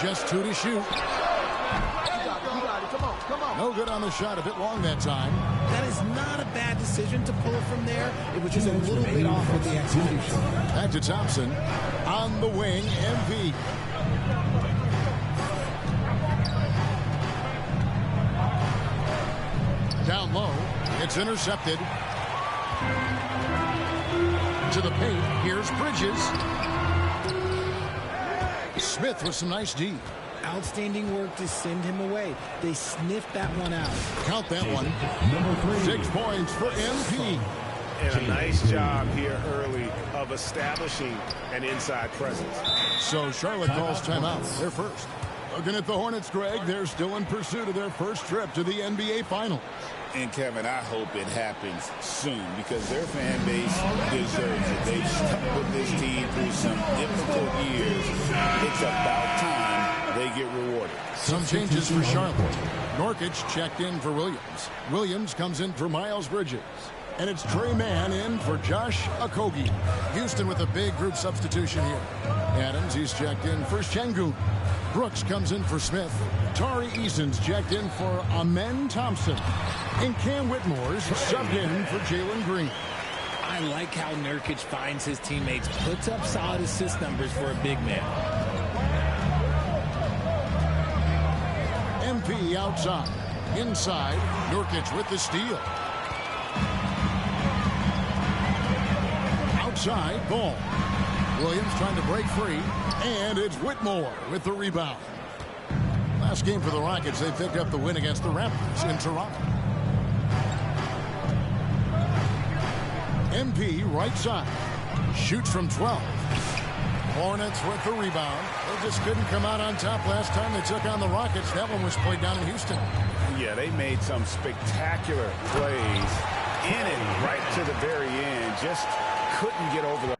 Just 2 to shoot. You got it, come on. No good on the shot. A bit long that time. That is not a bad decision to pull it from there. It was just a little bit off with the execution. Back to Thompson. On the wing, MP. Down low. It's intercepted. To the paint. Here's Bridges. Smith with some nice D. Outstanding work to send him away. They sniffed that one out. Count that one. 6 points for MP. And a nice job here early of establishing an inside presence. So Charlotte calls timeout. They're first. Looking at the Hornets, Greg, they're still in pursuit of their first trip to the NBA Finals. And, Kevin, I hope it happens soon because their fan base deserves it. They've stuck with this team through some difficult years. It's about time they get rewarded. Some changes for Charlotte. Nurkic checked in for Williams. Williams comes in for Miles Bridges. And it's Trey Mann in for Josh Okogie. Houston with a big group substitution here. Adams, he's checked in for Şengün. Brooks comes in for Smith. Tari Eason's checked in for Amen Thompson. And Cam Whitmore's subbed in for Jalen Green. I like how Nurkic finds his teammates, puts up solid assist numbers for a big man. MP outside. Inside, Nurkic with the steal. Outside, ball. Williams trying to break free. And it's Whitmore with the rebound. Last game for the Rockets, they picked up the win against the Raptors in Toronto. MP right side. Shoots from 12. Hornets with the rebound. They just couldn't come out on top last time they took on the Rockets. That one was played down in Houston. Yeah, they made some spectacular plays in it right to the very end. Just couldn't get over the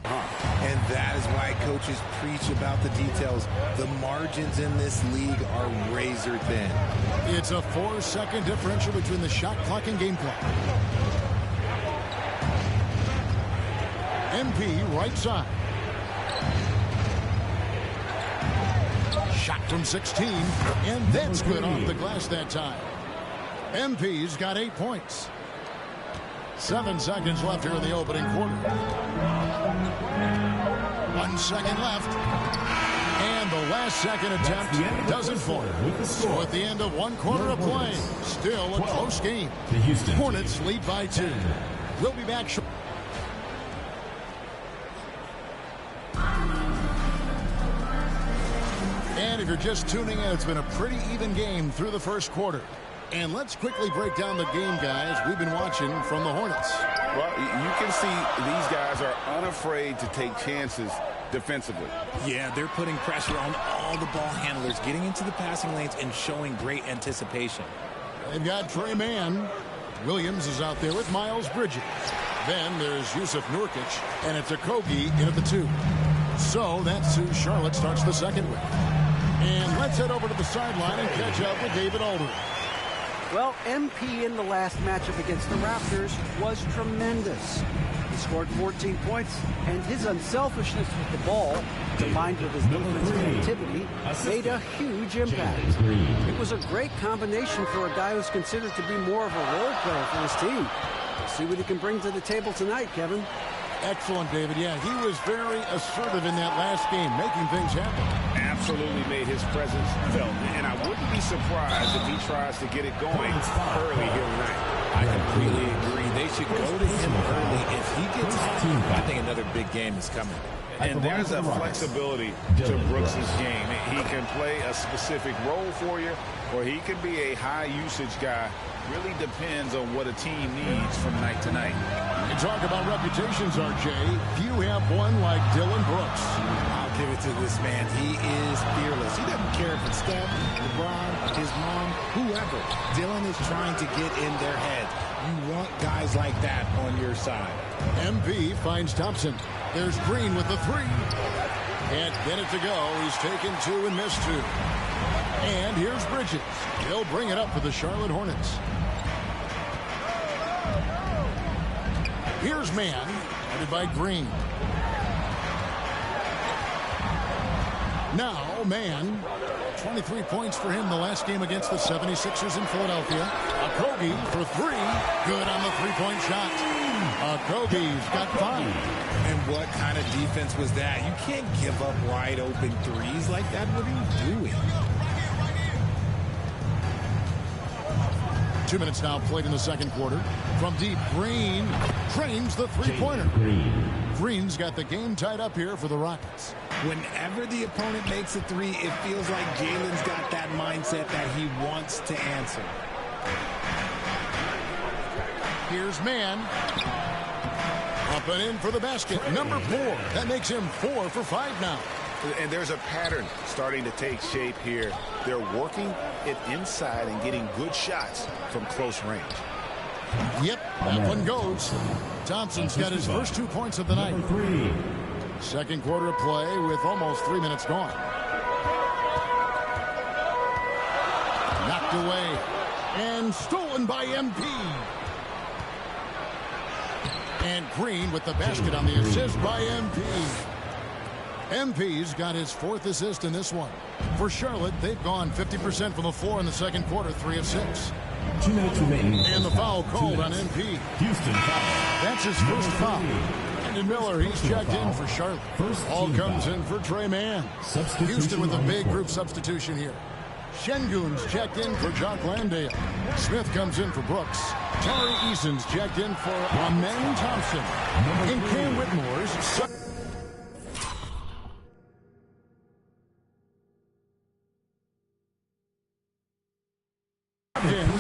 hump. And that is why coaches preach about the details. The margins in this league are razor thin. It's a 4-second differential between the shot clock and game clock. MP right side. Shot from 16, and that's good off the glass that time. MP's got 8 points. 7 seconds left here in the opening quarter. 1 second left. And the last second attempt doesn't fall. So at the end of 1 quarter of play, still a close game. Hornets lead by 2. We'll be back shortly. And if you're just tuning in, it's been a pretty even game through the first quarter. And let's quickly break down the game, guys, we've been watching from the Hornets. Well, you can see these guys are unafraid to take chances defensively. Yeah, they're putting pressure on all the ball handlers, getting into the passing lanes and showing great anticipation. They've got Trey Mann. Williams is out there with Miles Bridges. Then there's Yusuf Nurkic, and it's Okogie in at the 2. So that's who Charlotte starts the second with. And let's head over to the sideline and catch up with David Aldridge. Well, MP in the last matchup against the Raptors was tremendous. He scored 14 points, and his unselfishness with the ball, combined with his defensive activity, made a huge impact. It was a great combination for a guy who's considered to be more of a role player for his team. We'll see what he can bring to the table tonight, Kevin. Excellent, David. Yeah, he was very assertive in that last game, making things happen. Absolutely made his presence felt. And I wouldn't be surprised if he tries to get it going early here tonight. I completely agree. They should go to him early. If he gets hot, I think another big game is coming. And there's a flexibility to Brooks' game. He can play a specific role for you, or he can be a high-usage guy. Really depends on what a team needs from night to night. You talk about reputations, RJ. Few have one like Dylan Brooks. I'll give it to this man. He is fearless. He doesn't care if it's Steph, LeBron, his mom, whoever. Dylan is trying to get in their head. You want guys like that on your side. MP finds Thompson. There's Green with the 3. Can't get it to go. He's taken 2 and missed 2. And here's Bridges. He'll bring it up for the Charlotte Hornets. Here's Mann, headed by Green. Now Mann 23 points for him the last game against the 76ers in Philadelphia. Okogie for 3. Good on the three-point shot. Okogie's got 5. And what kind of defense was that? You can't give up wide open threes like that. What are you doing? 2 minutes now played in the second quarter. From deep, Green drains the three-pointer. Green's got the game tied up here for the Rockets. Whenever the opponent makes a three, it feels like Jalen's got that mindset that he wants to answer. Here's Mann. Up and in for the basket. Number 4. That makes him 4 for 5 now. And there's a pattern starting to take shape here. They're working it inside and getting good shots from close range. Yep, that one goes. Thompson's got his first 2 points of the night. Second quarter of play with almost 3 minutes gone. Knocked away and stolen by MP. And Green with the basket on the assist by MP. MP's got his 4th assist in this one. For Charlotte, they've gone 50% from the floor in the second quarter, 3 of 6. 2 minutes remaining. And the foul called on MP. Houston foul. That's his first foul. Brandon Miller, he's checked in for Charlotte. All comes in for Trey Mann. Houston with a big group substitution here. Şengün's checked in for Jock Landale. Smith comes in for Brooks. Tari Eason's checked in for Amen Thompson. And Cam Whitmore's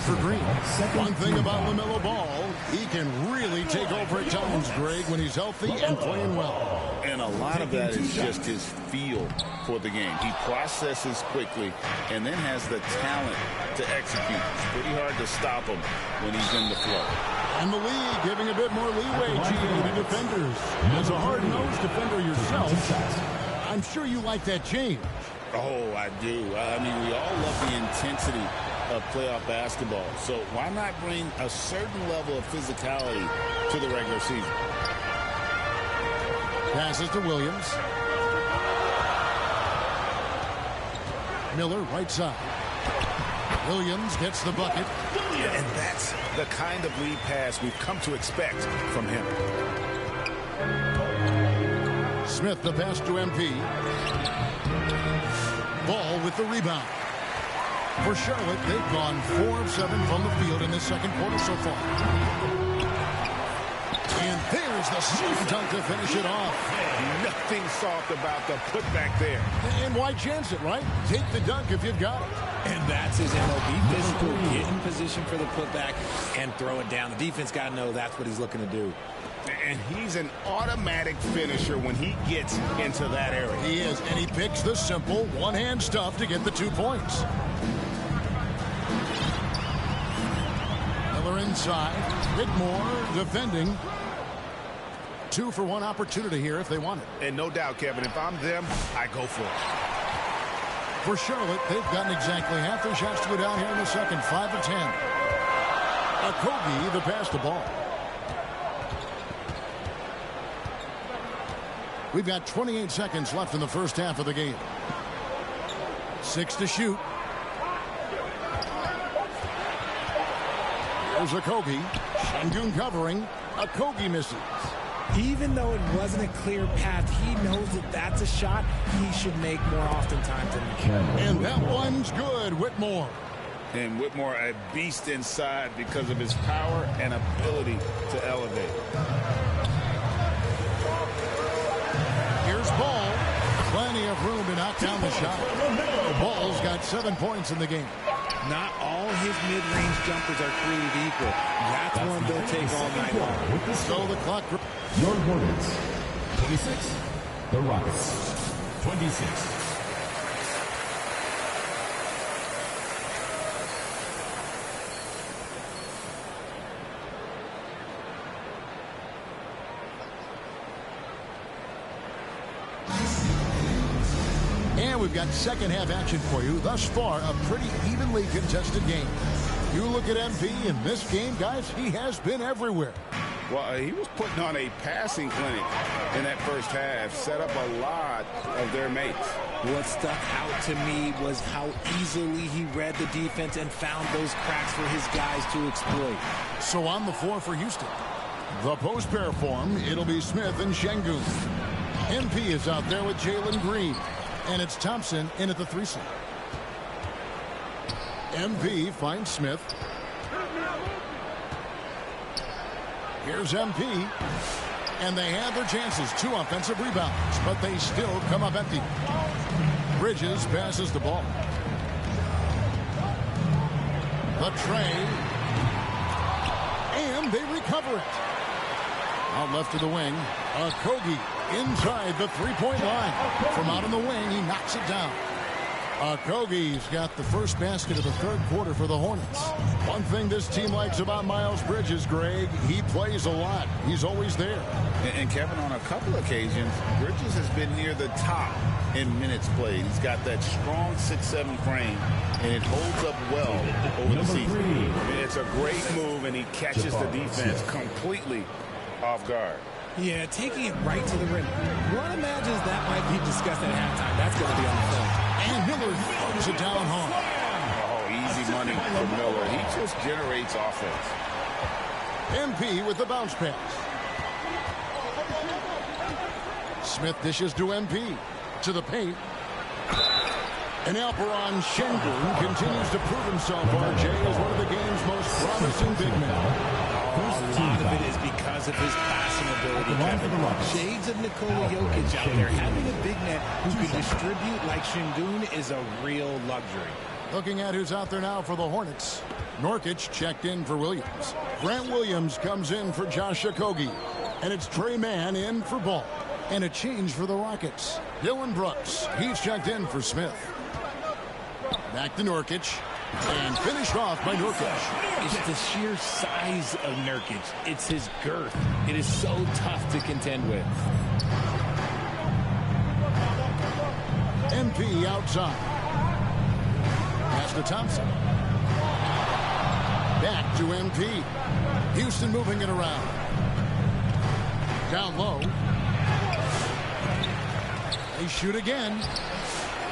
for Green. One thing about LaMelo Ball, he can really take over at times, Greg, when he's healthy and playing well. And a lot of that is just his feel for the game. He processes quickly and then has the talent to execute. It's pretty hard to stop him when he's in the flow. And the league giving a bit more leeway, GA, to defenders. As a hard-nosed defender yourself, I'm sure you like that change. Oh, I do. I mean, we all love the intensity of playoff basketball. So why not bring a certain level of physicality to the regular season? Passes to Williams. Miller, right side. Williams gets the bucket. And that's the kind of lead pass we've come to expect from him. Smith, the pass to MP. Ball with the rebound. For Charlotte, they've gone 4 of 7 from the field in this second quarter so far. And there's the slam dunk to finish it off. Nothing soft about the putback there. And why chance it, right? Take the dunk if you've got it. And that's his MO. Be physical, get in position for the putback, and throw it down. The defense got to know that's what he's looking to do. And he's an automatic finisher when he gets into that area. He is, and he picks the simple one-hand stuff to get the 2 points. Miller inside. Whitmore defending. 2 for 1 opportunity here if they want it. And no doubt, Kevin, if I'm them, I go for it. For Charlotte, they've gotten exactly half their shots to go down here in the second. 5 of 10. Okogie, the pass to Ball. We've got 28 seconds left in the first half of the game. 6 to shoot. There's Okogie. Şengün covering. Okogie misses. Even though it wasn't a clear path, he knows that that's a shot he should make more oftentimes than he can. And that one's good, Whitmore. And Whitmore, a beast inside because of his power and ability to elevate. Here's Ball. Plenty of room to knock down the shot. Ball's got 7 points in the game. Not all his mid-range jumpers are created equal. That's one they'll take all night long. So the clock. Your Hornets, 26. The Rockets, 26. And we've got second half action for you. Thus far, a pretty evenly contested game. You look at MP in this game, guys, he has been everywhere. Well, he was putting on a passing clinic in that first half, set up a lot of their mates. What stuck out to me was how easily he read the defense and found those cracks for his guys to exploit. So on the floor for Houston, the post pair form, it'll be Smith and Şengün. MP is out there with Jalen Green, and it's Thompson in at the 3 slot. MP finds Smith. Here's MP, and they have their chances. 2 offensive rebounds, but they still come up empty. Bridges passes the ball. The tray, and they recover it. Out left to the wing, Okogie inside the 3-point line. From out on the wing, he knocks it down. Okogie's got the first basket of the third quarter for the Hornets. One thing this team likes about Miles Bridges, Greg, he plays a lot. He's always there. And Kevin, on a couple occasions, Bridges has been near the top in minutes played. He's got that strong 6'7" frame, and it holds up well over the season. It's a great move, and he catches the defense completely off guard. Yeah, taking it right to the rim. One imagines that might be discussed at halftime. That's going to be on the film. And Miller throws it down hard. Oh, easy money for Miller. He just generates offense. MP with the bounce pass. Smith dishes to MP. To the paint. And Alperen Şengün continues to prove himself, RJ, as one of the game's most promising big men. A lot of it is because of his passing ability, Kevin. Shades of Nikola Jokic out there. Having a big man who can distribute like Şengün is a real luxury. Looking at who's out there now for the Hornets. Nurkic checked in for Williams. Grant Williams comes in for Josh Okogie. And it's Tre Mann in for Ball. And a change for the Rockets. Dylan Brooks, he's checked in for Smith. Back to Nurkic. And finished off by Nurkic. It's the sheer size of Nurkic. It's his girth. It is so tough to contend with. MP outside. Pass to Thompson. Back to MP. Houston moving it around. Down low. They shoot again.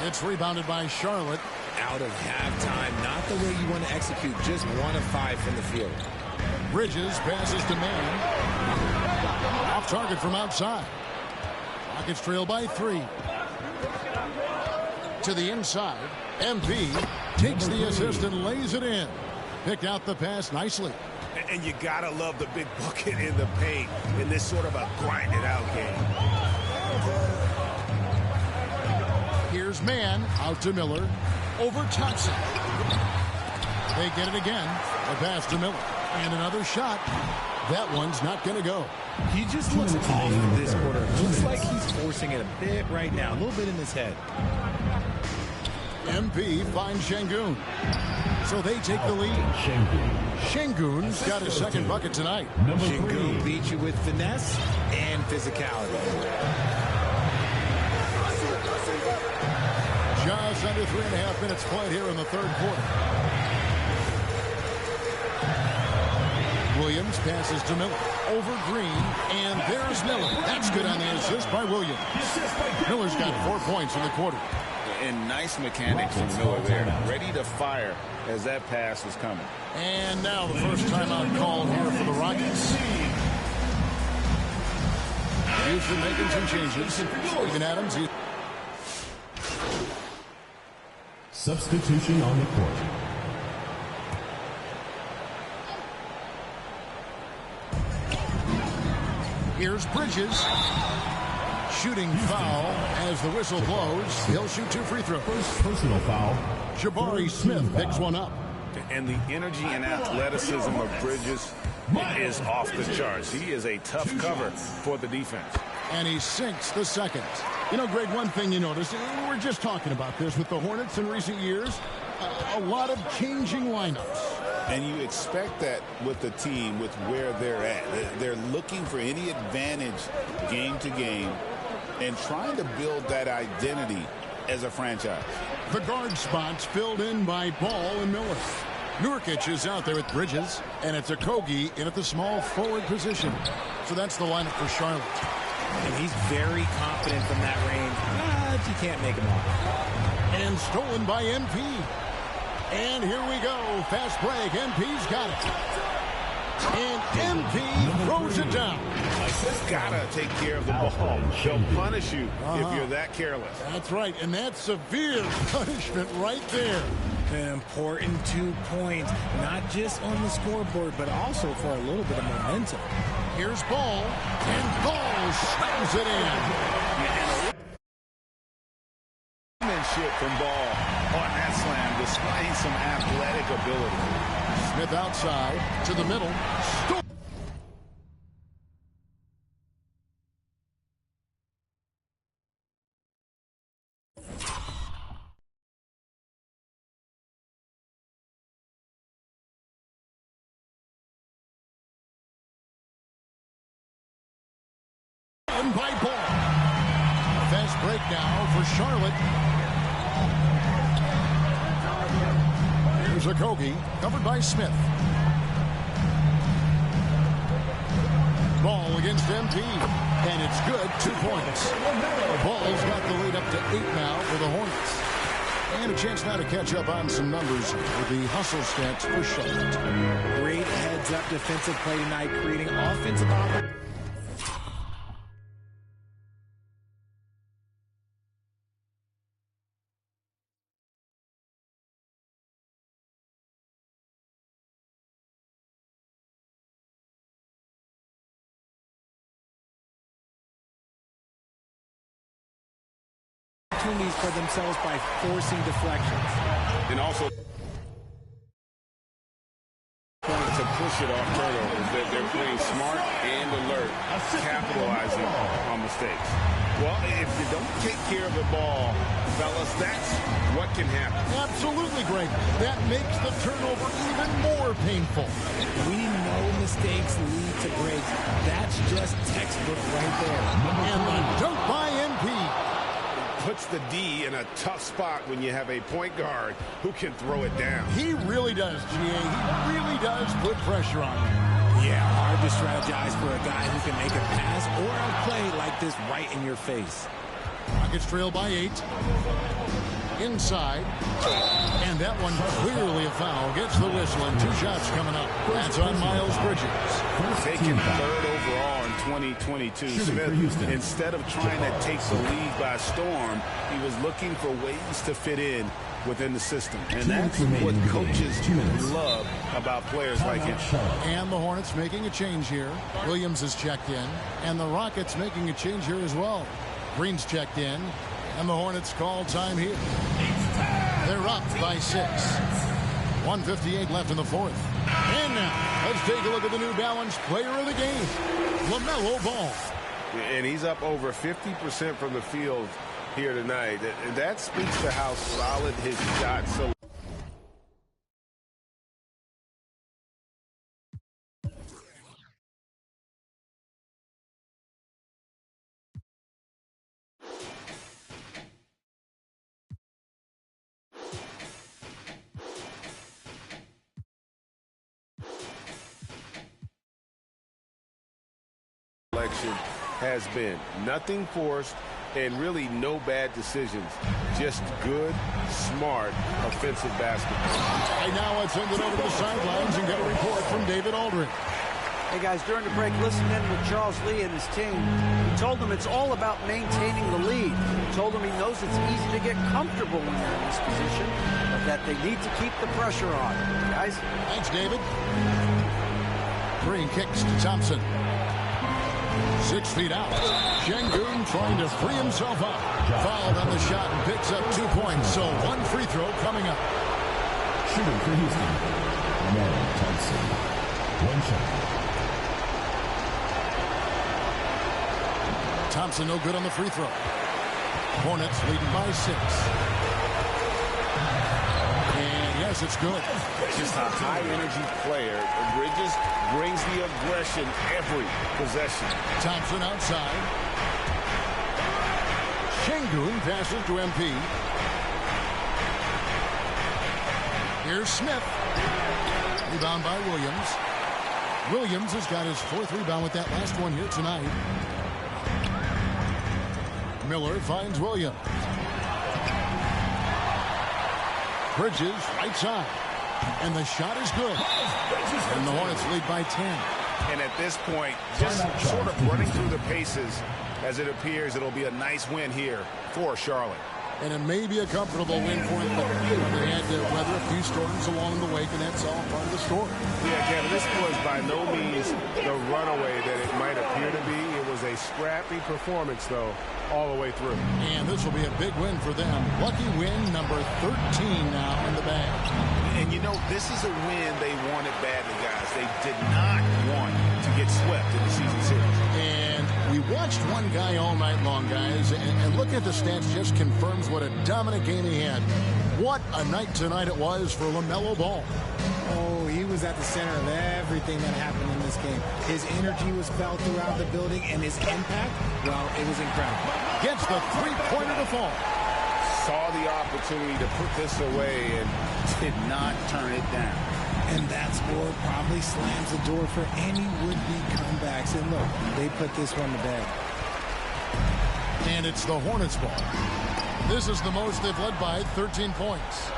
It's rebounded by Charlotte. Out of halftime, not the way you want to execute, just 1 of 5 from the field. Bridges passes to Mann. Off target from outside. Rockets trail by 3. To the inside. MP takes the assist and lays it in. Picked out the pass nicely. And you gotta love the big bucket in the paint in this sort of a grinded out game. Here's Mann out to Miller. Over Thompson. They get it again. A pass to Miller. And another shot. That one's not going to go. He just looks off this quarter. Looks like he's forcing it a bit right now. A little bit in his head. MP finds Şengün. So they take the lead. Şengün's got his second bucket tonight. Şengün beat you with finesse and physicality. Just under 3.5 minutes played here in the third quarter. Williams passes to Miller. Over Green, and there's Miller. That's good on the assist by Williams. Miller's got 4 points in the quarter. And nice mechanics from Miller there. Ready to fire as that pass was coming. And now the first timeout called here for the Rockets. Houston making some changes. Steven Adams. Substitution on the court. Here's Bridges. Shooting foul as the whistle blows. He'll shoot 2 free throws. First personal foul. Jabari Smith picks one up. And the energy and athleticism of Bridges is off the charts. He is a tough cover for the defense. And he sinks the second. You know, Greg, one thing you notice, we're just talking about this with the Hornets in recent years, a lot of changing lineups. And you expect that with the team, with where they're at. They're looking for any advantage game to game and trying to build that identity as a franchise. The guard spots filled in by Ball and Miller. Nurkic is out there with Bridges, and it's Okogie in at the small forward position. So that's the lineup for Charlotte. And he's very confident from that range, but you can't make him off. And stolen by MP. And here we go. Fast break. MP's got it. And MP throws it down. Just gotta take care of the ball. They'll punish you if you're that careless. That's right, and that's severe punishment right there. An important 2 points, not just on the scoreboard, but also for a little bit of momentum. Here's Ball, and Ball slams it in. Ship from Ball on that slam, displaying some athletic ability. Smith outside to the middle. By Ball. A fast break now for Charlotte. Here's Okogie, covered by Smith. Ball against MP, and it's good, 2 points. Ball's got the lead up to 8 now for the Hornets. And a chance now to catch up on some numbers with the hustle stats for Charlotte. Great heads-up defensive play tonight, creating offensive opportunities. For themselves by forcing deflections. And also to push it off turnovers. They're playing smart and alert, capitalizing on mistakes. Well, if you don't take care of the ball, fellas, that's what can happen. Absolutely, Greg. That makes the turnover even more painful. We know mistakes lead to breaks. That's just textbook right there. And the dunk by MP. Puts the D in a tough spot when you have a point guard who can throw it down. He really does, GA. He really does put pressure on him. Yeah, hard to strategize for a guy who can make a pass or a play like this right in your face. Rockets trail by 8. Inside. And that one clearly a foul. Gets the whistle and 2 shots coming up. That's on Miles Bridges. Taking 3rd overall in 2022. Smith, instead of trying to take the lead by storm, he was looking for ways to fit in within the system. And that's what coaches love about players like him. And the Hornets making a change here. Williams is checked in. And the Rockets making a change here as well. Green's checked in. And the Hornets call time here. They're up by 6. 1:58 left in the 4th. And now, let's take a look at the New Balance player of the game, LaMelo Ball. And he's up over 50% from the field here tonight. And that speaks to how solid his shot so. Has been nothing forced and really no bad decisions, just good, smart offensive basketball. And now let's send it over to the sidelines and get a report from David Aldridge. Hey guys, during the break, listen in with Charles Lee and his team. He told them it's all about maintaining the lead. He told them he knows it's easy to get comfortable when you're in this position, but that they need to keep the pressure on. Guys? Thanks, David. Green kicks to Thompson. 6 feet out. Şengün trying to free himself up. Fouled on the shot and picks up 2 points. So 1 free throw coming up. Shooting for Houston, Warren Thompson. 1 shot. Thompson no good on the free throw. Hornets leading by 6. And yes, it's good. Just a high-energy player. Bridges brings the aggression every possession. Thompson outside. Şengün passes to MP. Here's Smith. Rebound by Williams. Williams has got his 4th rebound with that last one here tonight. Miller finds Williams. Bridges right side. And the shot is good. And the Hornets lead by 10. And at this point, just sort of running through the paces, as it appears it'll be a nice win here for Charlotte. And it may be a comfortable win for them. They had to weather a few storms along the way, and that's all part of the story. Yeah, Kevin, this was by no means the runaway that it might appear to be. It was a scrappy performance, though, all the way through. And this will be a big win for them. Lucky win number 13 now in the bag. And, you know, this is a win they wanted badly, guys. They did not want to get swept in the season series. And we watched one guy all night long, guys, and looking at the stats just confirms what a dominant game he had. What a night tonight it was for LaMelo Ball. Oh, he was at the center of everything that happened in this game. His energy was felt throughout the building, and his impact, well, it was incredible. Gets the three-pointer to fall. Saw the opportunity to put this away and did not turn it down. And that score probably slams the door for any would-be comebacks. And look, they put this one to bed. And it's the Hornets' ball. This is the most they've led by, 13 points.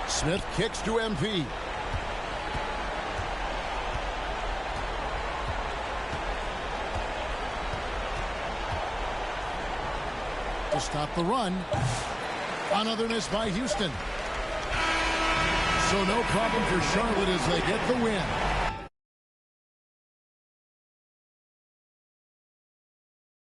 Smith kicks to MP. To stop the run. Another miss by Houston. So no problem for Charlotte as they get the win.